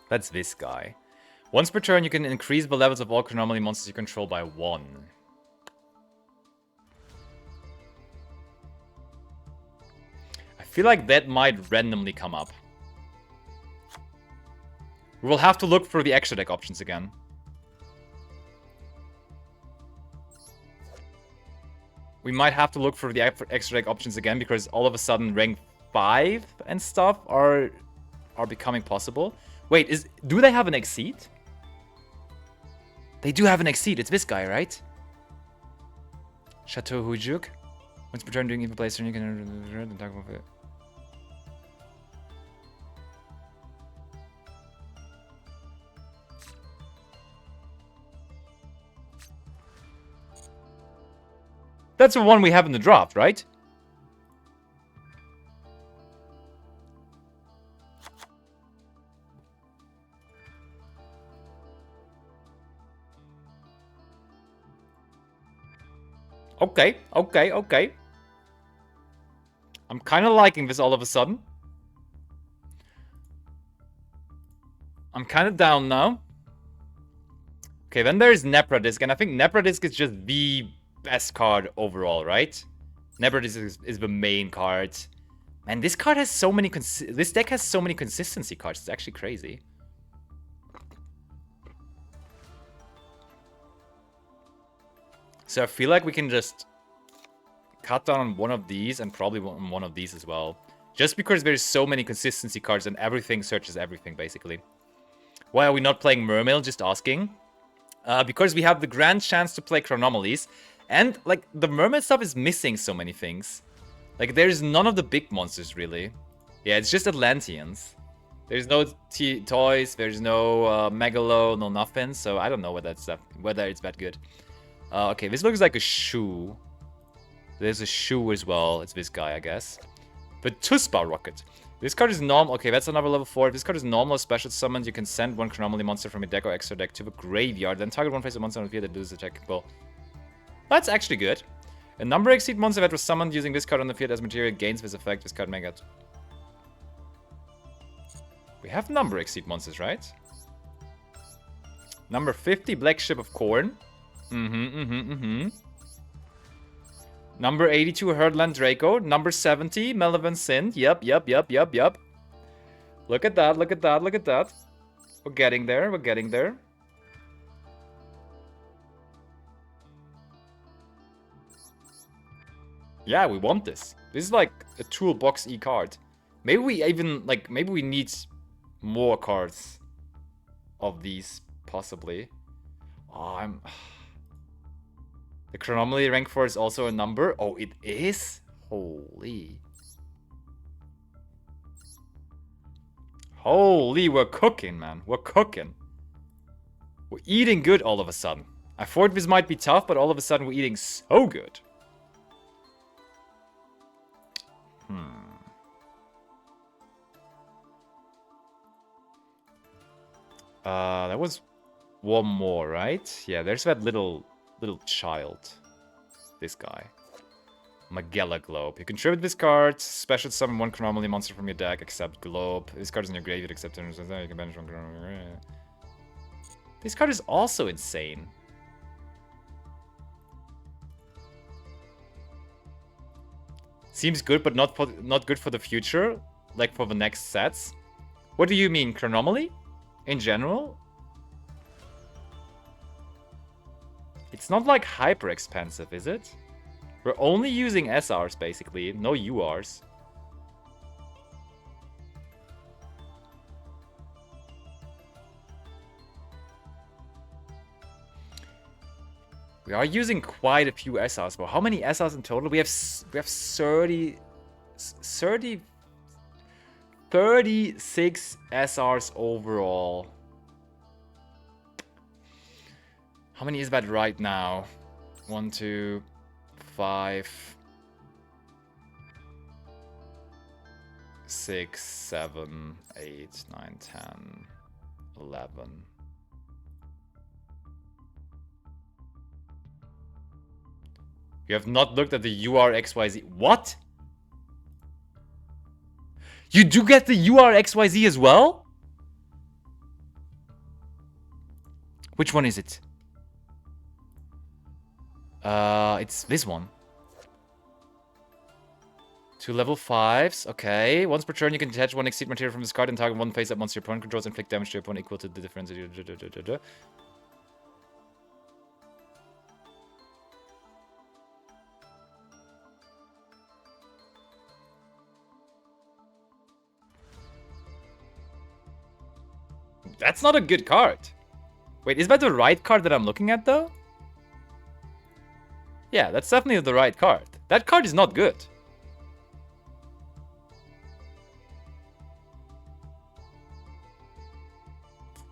That's this guy. Once per turn, you can increase the levels of all Chronomaly monsters you control by 1. I feel like that might randomly come up. We will have to look for the extra deck options again. We might have to look for the extra deck options again because all of a sudden rank 5 and stuff are becoming possible. Wait, do they have an Exceed? They do have an Exceed. It's this guy, right? Chateau Hujuk. Once per turn doing evil place, you can talk about it. That's the one we have in the draft, right? Okay, okay, okay. I'm kind of liking this all of a sudden. I'm kind of down now. Okay, then there's Nepradisk, and I think Nepradisk is just the best card overall, right? Nepradisk is the main card. Man, this card has so many... This deck has so many consistency cards. It's actually crazy. So I feel like we can just cut down on one of these and probably on one of these as well. Just because there's so many consistency cards and everything searches everything, basically. Why are we not playing Mermail? Just asking. Because we have the grand chance to play Chronomalies. And, like, the Mermaid stuff is missing so many things. Like, there's none of the big monsters, really. Yeah, it's just Atlanteans. There's no toys, there's no Megalo, no nothing. So I don't know whether it's that good. Okay, this looks like a shoe. There's a shoe as well. It's this guy, I guess. The Tuspa Rocket. This card is normal. Okay, that's another level 4. If this card is normal or special summoned, you can send one Chronomaly monster from your deck or extra deck to the graveyard. Then target one face of monster on the field that loses attack. Well, that's actually good. A number exceed monster that was summoned using this card on the field as material gains this effect. This card may get. We have number exceed monsters, right? Number 50, Black Ship of Corn. Number 82, Herdland Draco. Number 70, Malevolent Sin. Yep. Look at that, look at that, look at that. We're getting there, we're getting there. Yeah, we want this. This is like a toolbox E card. Maybe we even, like, maybe we need more cards of these, possibly. Oh, The Chronomaly rank 4 is also a number. Oh, it is? Holy. Holy, we're cooking, man. We're cooking. We're eating good all of a sudden. I thought this might be tough, but all of a sudden we're eating so good. That was one more, right? Yeah, there's that little child. This guy. Magella Globe. You contribute this card, special summon one Chronomaly monster from your deck, except Globe. This card is in your graveyard, except you can banish one Chronomaly. This card is also insane. Seems good, but not good for the future, like for the next sets. What do you mean, Chronomaly? In general? It's not like hyper expensive, is it? We're only using SRs basically, no URs. We are using quite a few SRs, but how many SRs in total? We have 36 SRs overall. How many is that right now? 1, 2, 5, 6, 7, 8, 9, 10, 11. You have not looked at the URXYZ. What? You do get the URXYZ as well? Which one is it? It's this one. 2 level 5s. Okay. Once per turn, you can detach one exceed material from this card and target one face-up monster your opponent controls, inflict damage to your opponent equal to the difference. That's not a good card. Wait, is that the right card that I'm looking at, though? Yeah, that's definitely the right card. That card is not good.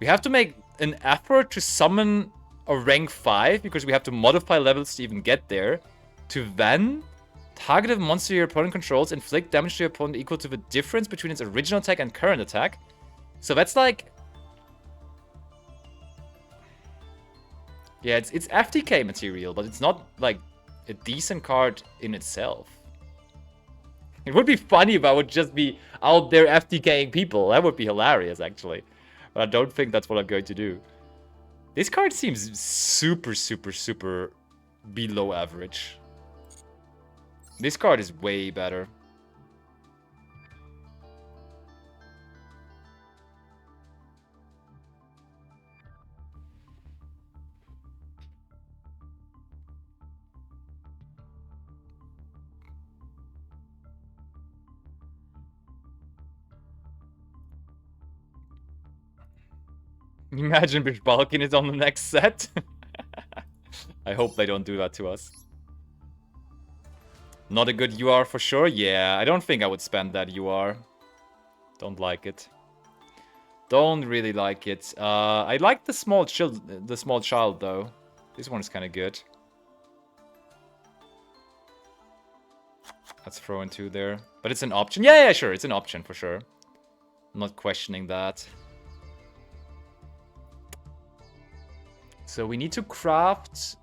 We have to make an effort to summon a rank 5, because we have to modify levels to even get there. To then target a monster your opponent controls, inflict damage to your opponent equal to the difference between its original attack and current attack. So that's like... Yeah, it's FTK material, but it's not, like, a decent card in itself. It would be funny if I would just be out there FTKing people. That would be hilarious, actually. But I don't think that's what I'm going to do. This card seems super below average. This card is way better. Imagine Bish Balkan is on the next set. I hope they don't do that to us. Not a good UR for sure. Yeah, I don't think I would spend that UR. Don't like it. Don't really like it. I like the small child though. This one is kind of good. Let's throw in 2 there. But it's an option. Yeah, sure. It's an option for sure. I'm not questioning that. So we need to craft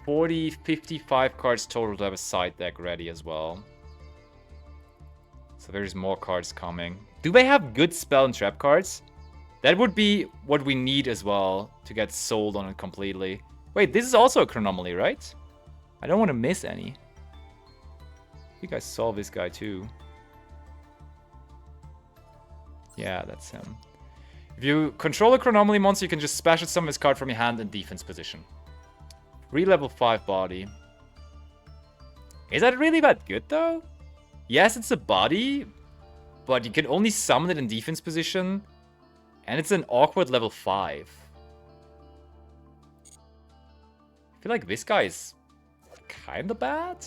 40, 55 cards total to have a side deck ready as well. So there's more cards coming. Do they have good spell and trap cards? That would be what we need as well to get sold on it completely. Wait, this is also a Chronomaly, right? I don't want to miss any. I think I saw this guy too. Yeah, that's him. If you control a Chronomaly monster, you can just special summon his card from your hand in defense position. 3 level 5 body. Is that really that good though? Yes, it's a body, but you can only summon it in defense position. And it's an awkward level 5. I feel like this guy is kinda bad.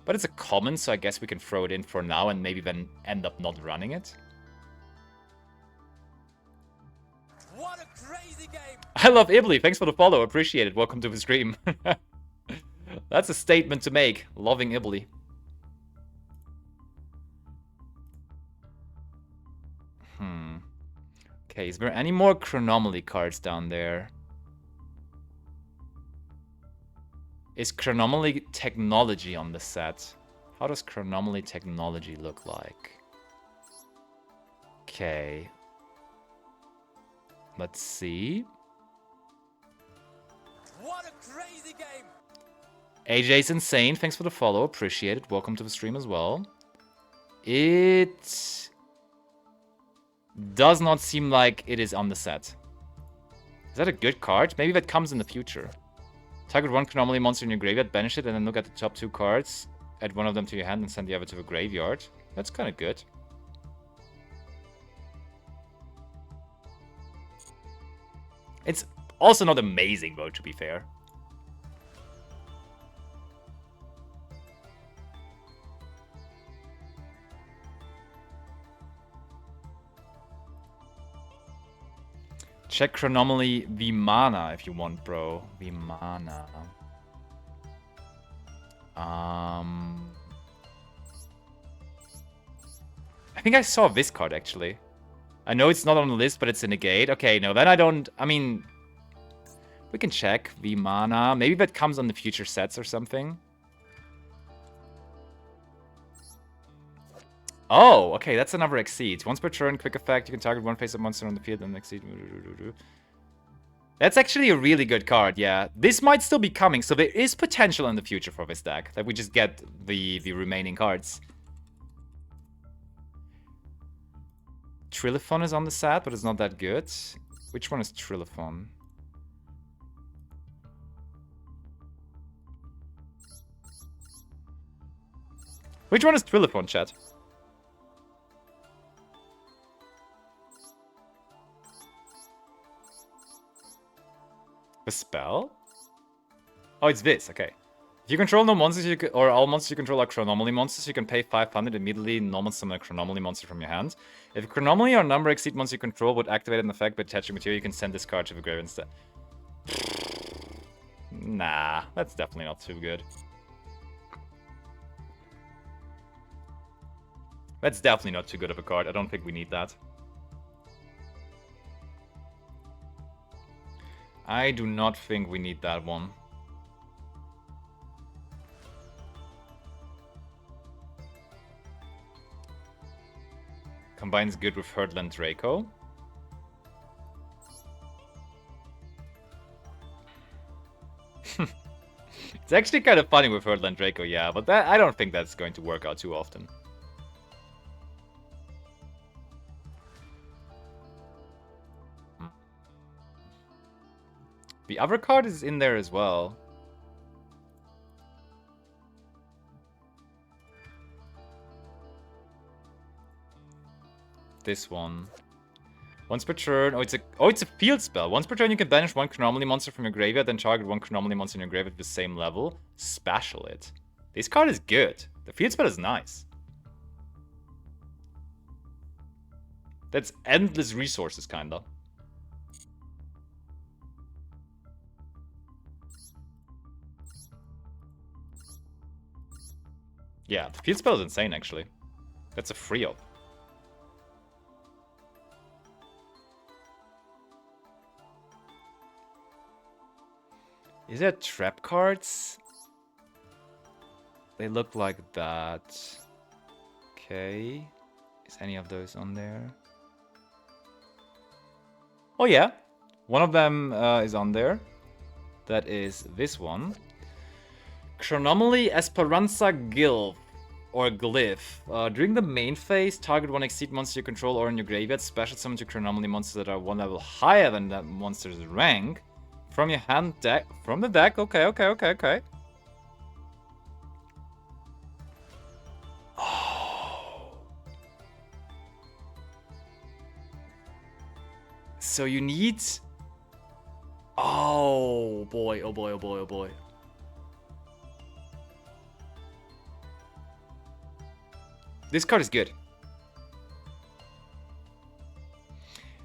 But it's a common, so I guess we can throw it in for now and maybe then end up not running it. What a crazy game! I love Ibli. Thanks for the follow. Appreciate it. Welcome to the stream. That's a statement to make. Loving Ibli. Okay, is there any more Chronomaly cards down there? Is Chronomaly technology on the set? How does Chronomaly technology look like? Okay. Let's see. What a crazy game! AJ's insane. Thanks for the follow. Appreciate it. Welcome to the stream as well. It does not seem like it is on the set. Is that a good card? Maybe that comes in the future. Target one Chronomaly monster in your graveyard, banish it, and then look at the top 2 cards. Add one of them to your hand and send the other to the graveyard. That's kind of good. It's also not amazing, though, to be fair. Check Chronomaly Vimana if you want, bro. Vimana. I think I saw this card, actually. I know it's not on the list, but it's a negate. Okay, no, then I don't... I mean... We can check Vimana. Maybe that comes on the future sets or something. Oh, okay, that's another Exceed. Once per turn, quick effect, you can target one face-up monster on the field and Exceed. That's actually a really good card, yeah. This might still be coming, so there is potential in the future for this deck. That we just get the remaining cards. Trilithon is on the set, but it's not that good. Which one is Trilithon? Which one is Trilithon, chat? The spell? Oh, it's this, okay. If you control no monsters, or all monsters you control are Chronomaly monsters, you can pay 500 immediately normal summon a Chronomaly monster from your hand. If Chronomaly or number exceed monster you control would activate an effect by attaching material, you can send this card to the grave instead. Nah, that's definitely not too good. That's definitely not too good of a card. I don't think we need that. I do not think we need that one. Combines good with Herdland Draco. It's actually kind of funny with Herdland Draco, yeah, but that, I don't think that's going to work out too often. The other card is in there as well. This one. Once per turn. Oh, it's a field spell. Once per turn, you can banish one Chronomaly monster from your graveyard, then target one Chronomaly monster in your graveyard at the same level. Special it. This card is good. The field spell is nice. That's endless resources, kinda. Yeah, the field spell is insane, actually. That's a free up. Is there trap cards? They look like that. Okay. Is any of those on there? Oh yeah, one of them is on there. That is this one. Chronomaly Esperanza Glyph, or Glyph. During the main phase, target one exceed monster you control or in your graveyard. Special summon to Chronomaly monsters that are one level higher than that monster's rank. From your hand deck. From the deck. Okay. Oh. So you need... Oh boy. This card is good.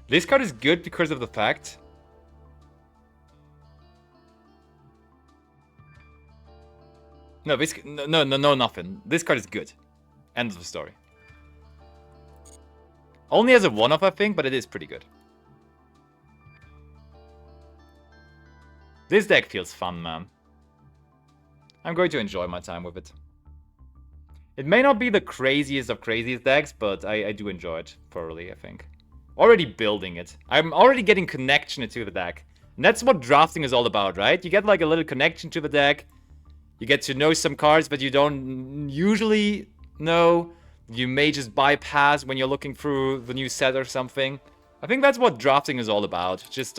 This card is good because of the fact... No, nothing. This card is good. End of the story. Only as a one-off, I think, but it is pretty good. This deck feels fun, man. I'm going to enjoy my time with it. It may not be the craziest of craziest decks, but I do enjoy it thoroughly, I think. Already building it. I'm already getting connection to the deck. And that's what drafting is all about, right? You get like a little connection to the deck. You get to know some cards, but you don't usually know. You may just bypass when you're looking through the new set or something. I think that's what drafting is all about. Just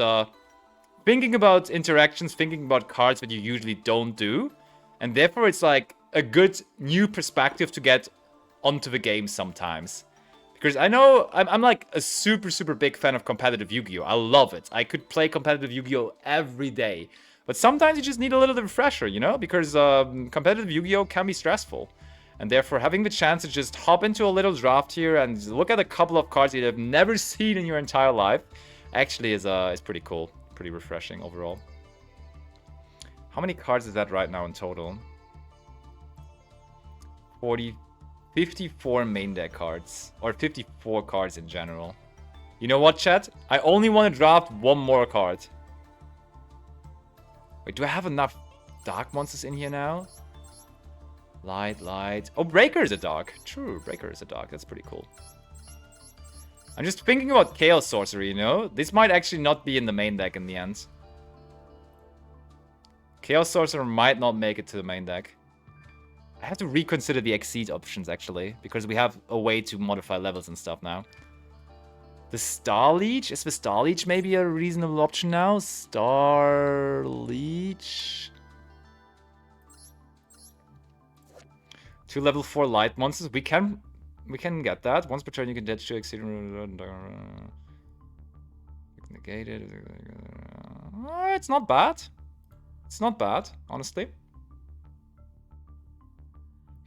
thinking about interactions, thinking about cards that you usually don't do. And therefore it's like a good new perspective to get onto the game sometimes. Because I know I'm like a super big fan of competitive Yu-Gi-Oh! I love it. I could play competitive Yu-Gi-Oh! Every day. But sometimes you just need a little refresher, you know? Because competitive Yu-Gi-Oh! Can be stressful. And therefore having the chance to just hop into a little draft here and look at a couple of cards you have never seen in your entire life actually is pretty cool. Pretty refreshing overall. How many cards is that right now in total? 54 main deck cards. Or 54 cards in general. You know what, chat? I only want to draft one more card. Wait, do I have enough dark monsters in here now? Light. Oh, Breaker is a dark. True, Breaker is a dark. That's pretty cool. I'm just thinking about Chaos Sorcery, you know? This might actually not be in the main deck in the end. Chaos Sorcerer might not make it to the main deck. I have to reconsider the Exceed options, actually. Because we have a way to modify levels and stuff now. The Star Leech? Is the Star Leech maybe a reasonable option now? Star Leech... 2 level 4 light monsters. We can get that. Once per turn you can detach to exceed... Negated. It's not bad. It's not bad, honestly.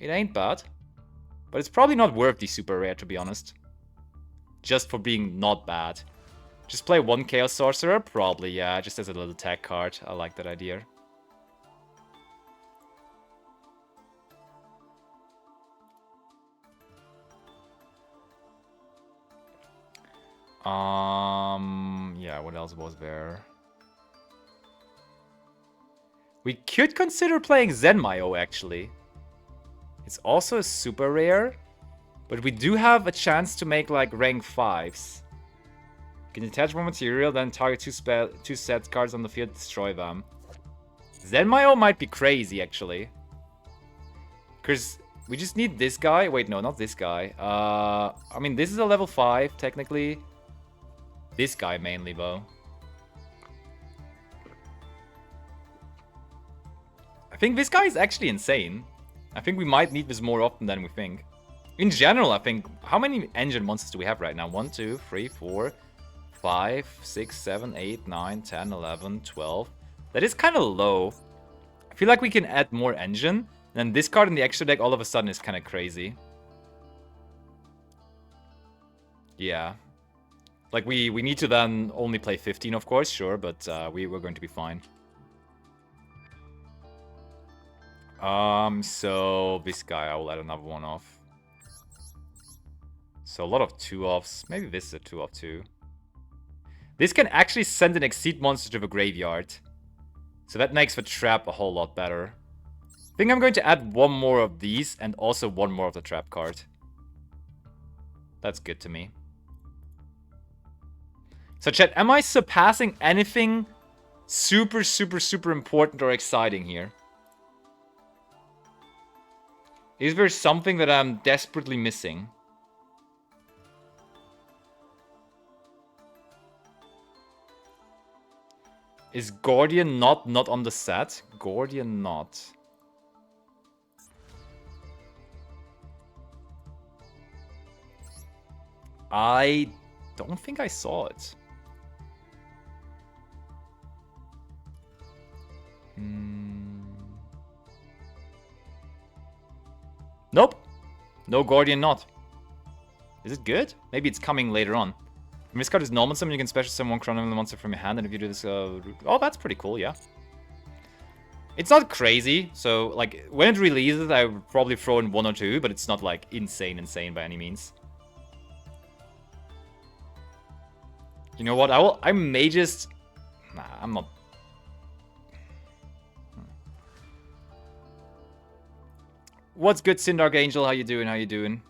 It ain't bad. But it's probably not worth the super rare, to be honest. Just for being not bad. Just play one Chaos Sorcerer? Probably, yeah. Just as a little tag card. I like that idea. Yeah, what else was there? We could consider playing Zenmayo, actually. It's also a super rare, but we do have a chance to make, like, rank 5s. You can attach one material, then target two set cards on the field, destroy them. Zenmayo might be crazy, actually. Because we just need this guy. Wait, no, not this guy. I mean, this is a level 5, technically. This guy mainly, though. I think this guy is actually insane. I think we might need this more often than we think. In general, I think... How many engine monsters do we have right now? 1, 2, 3, 4, 5, 6, 7, 8, 9, 10, 11, 12. That is kind of low. I feel like we can add more engine. And this card in the extra deck all of a sudden is kind of crazy. Yeah. Like, we need to then only play 15, of course, sure, but we're going to be fine. So this guy, I will add another one off. So a lot of 2-offs. Maybe this is a 2-off too. This can actually send an Exceed monster to the graveyard. So that makes the trap a whole lot better. I think I'm going to add one more of these and also one more of the trap card. That's good to me. So chat, am I surpassing anything super, super, super important or exciting here? Is there something that I'm desperately missing? Is Gordian not on the set? Gordian not. I don't think I saw it. Nope. No Gordian not. Is it good? Maybe it's coming later on. When this card is normal summon, you can special summon one chrono monster from your hand, and if you do this, oh, that's pretty cool, yeah. It's not crazy, so, like, when it releases, I would probably throw in 1 or 2, but it's not, like, insane by any means. You know what, I may just... Nah, I'm not... What's good, Sindark Angel? How you doing?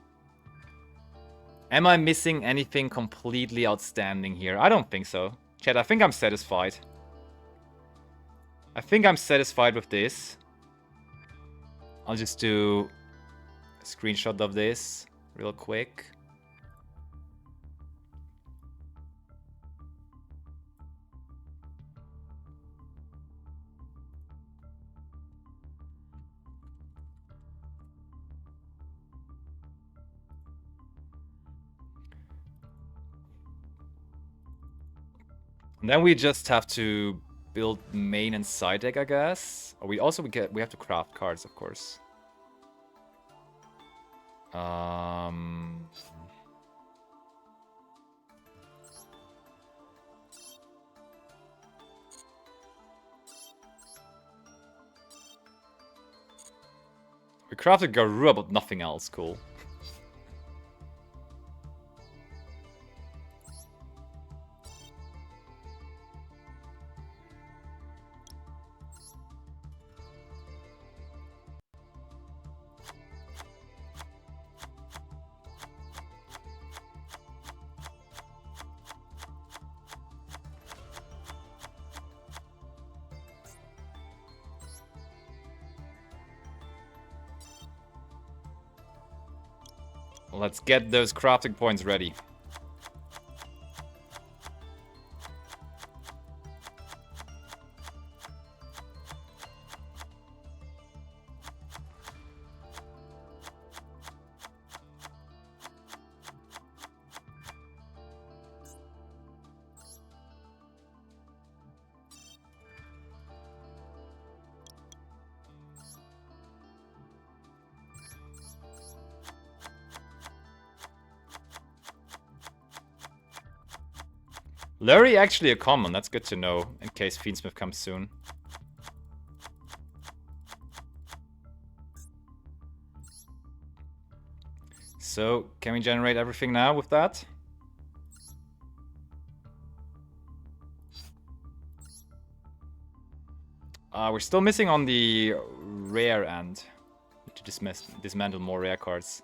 Am I missing anything completely outstanding here? I don't think so. Chat, I think I'm satisfied. I think I'm satisfied with this. I'll just do a screenshot of this real quick. And then we just have to build main and side deck, I guess. Or we have to craft cards, of course. We crafted Garua, but nothing else. Cool. Let's get those crafting points ready. Lurie actually a common, that's good to know, in case Fiendsmith comes soon. So, can we generate everything now with that? We're still missing on the rare end. Need to dismantle more rare cards.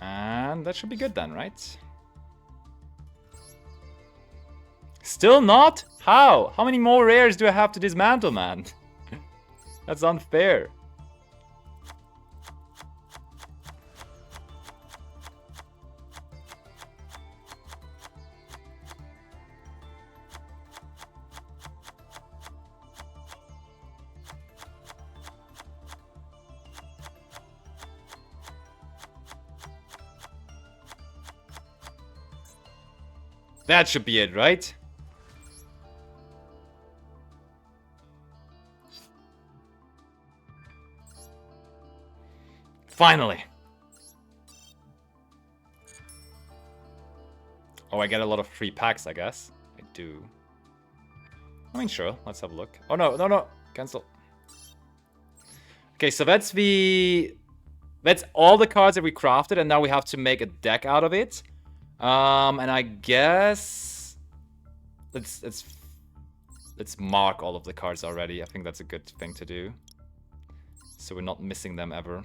And that should be good then, right? Still not? How? How many more rares do I have to dismantle, man? That's unfair. That should be it, right? Finally. Oh, I get a lot of free packs, I guess. I do. I mean, sure. Let's have a look. Oh, no, no, no. Cancel. Okay, so that's all the cards that we crafted, and now we have to make a deck out of it. And I guess let's mark all of the cards already. I think that's a good thing to do, so we're not missing them ever.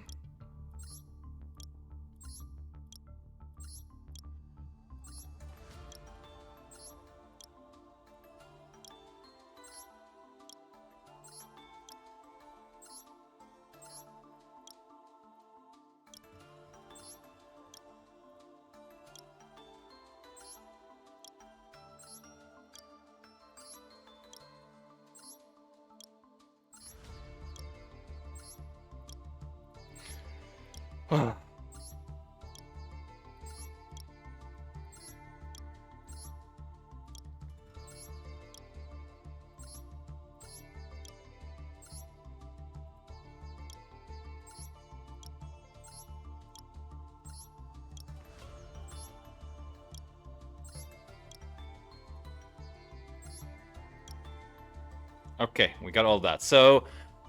Okay, we got all that. So,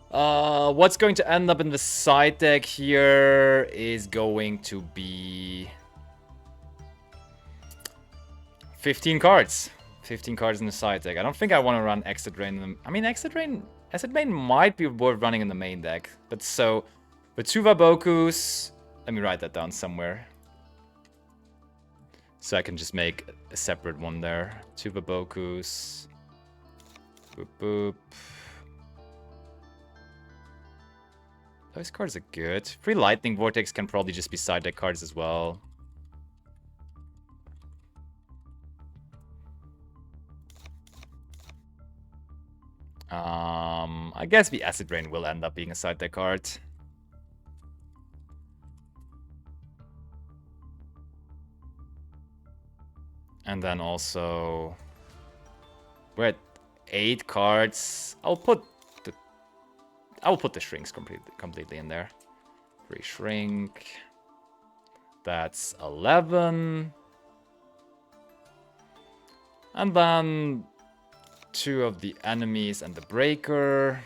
what's going to end up in the side deck here is going to be 15 cards. 15 cards in the side deck. I don't think I want to run Exit Drain in the... I mean, Exit Drain might be worth running in the main deck. But so, with 2 Vabokus... Let me write that down somewhere. So I can just make a separate one there. 2 Vabokus... Boop, boop. Those cards are good. 3 Lightning Vortex can probably just be side deck cards as well. I guess the Acid Rain will end up being a side deck card. And then also... we're at 8 cards. I'll put the shrinks completely in there. 3 shrink. That's 11. And then 2 of the enemies and the breaker.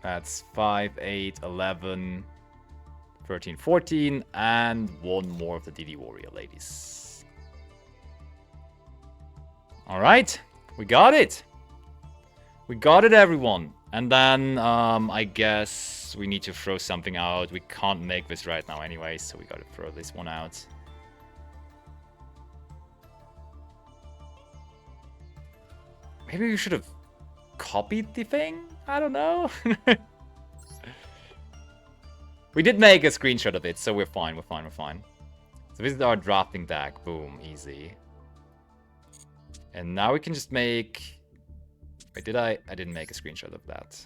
That's 5, 8, 11, 13, 14, and 1 more of the DD Warrior ladies. Alright, we got it! We got it, everyone! And then, I guess we need to throw something out. We can't make this right now anyway, so we gotta throw this one out. Maybe we should have copied the thing? I don't know. We did make a screenshot of it, so we're fine, we're fine, we're fine. So this is our drafting deck. Boom, easy. And now we can just make... Wait, did I? I didn't make a screenshot of that.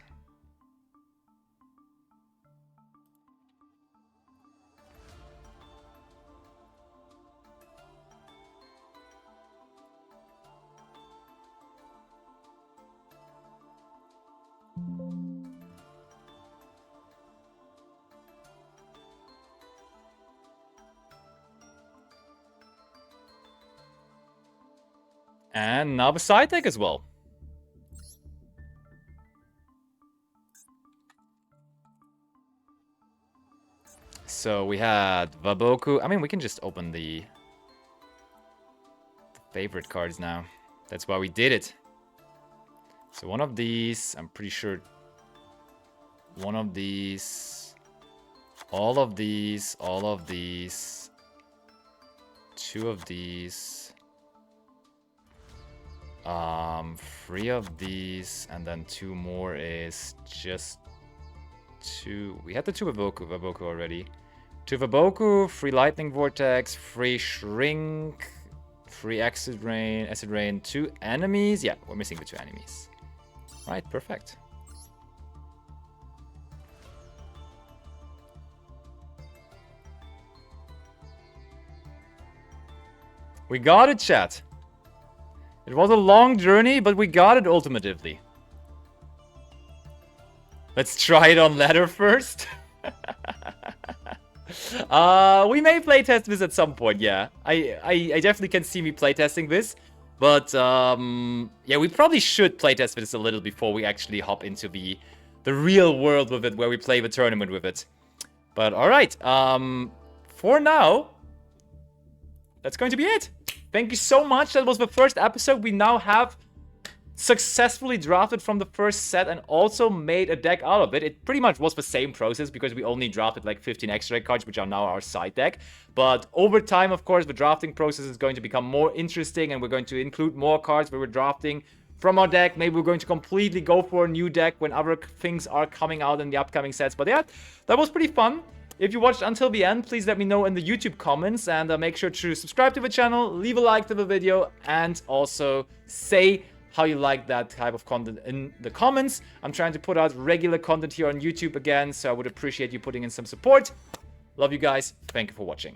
And now the side deck as well. So we had Vaboku. I mean, we can just open the favorite cards now. That's why we did it. So one of these, I'm pretty sure. One of these. All of these. All of these. 2 of these. 3 of these, and then 2 more is just 2. We had the 2 Vaboku already. 2 Vaboku, 3 Lightning Vortex, 3 Shrink, 3 Acid Rain, 2 enemies. Yeah, we're missing the 2 enemies. Right, perfect. We got it, chat. It was a long journey, but we got it ultimately. Let's try it on ladder first. We may playtest this at some point, yeah. I definitely can see me playtesting this. But, yeah, we probably should playtest this a little before we actually hop into the real world with it, where we play the tournament with it. But, alright, for now, that's going to be it. Thank you so much. That was the first episode. We now have successfully drafted from the first set and also made a deck out of it. It pretty much was the same process because we only drafted like 15 extra deck cards, which are now our side deck. But over time, of course, the drafting process is going to become more interesting, and we're going to include more cards where we're drafting from our deck. Maybe we're going to completely go for a new deck when other things are coming out in the upcoming sets. But yeah, that was pretty fun. If you watched until the end, please let me know in the YouTube comments, and make sure to subscribe to the channel, leave a like to the video, and also say how you like that type of content in the comments. I'm trying to put out regular content here on YouTube again, so I would appreciate you putting in some support. Love you guys. Thank you for watching.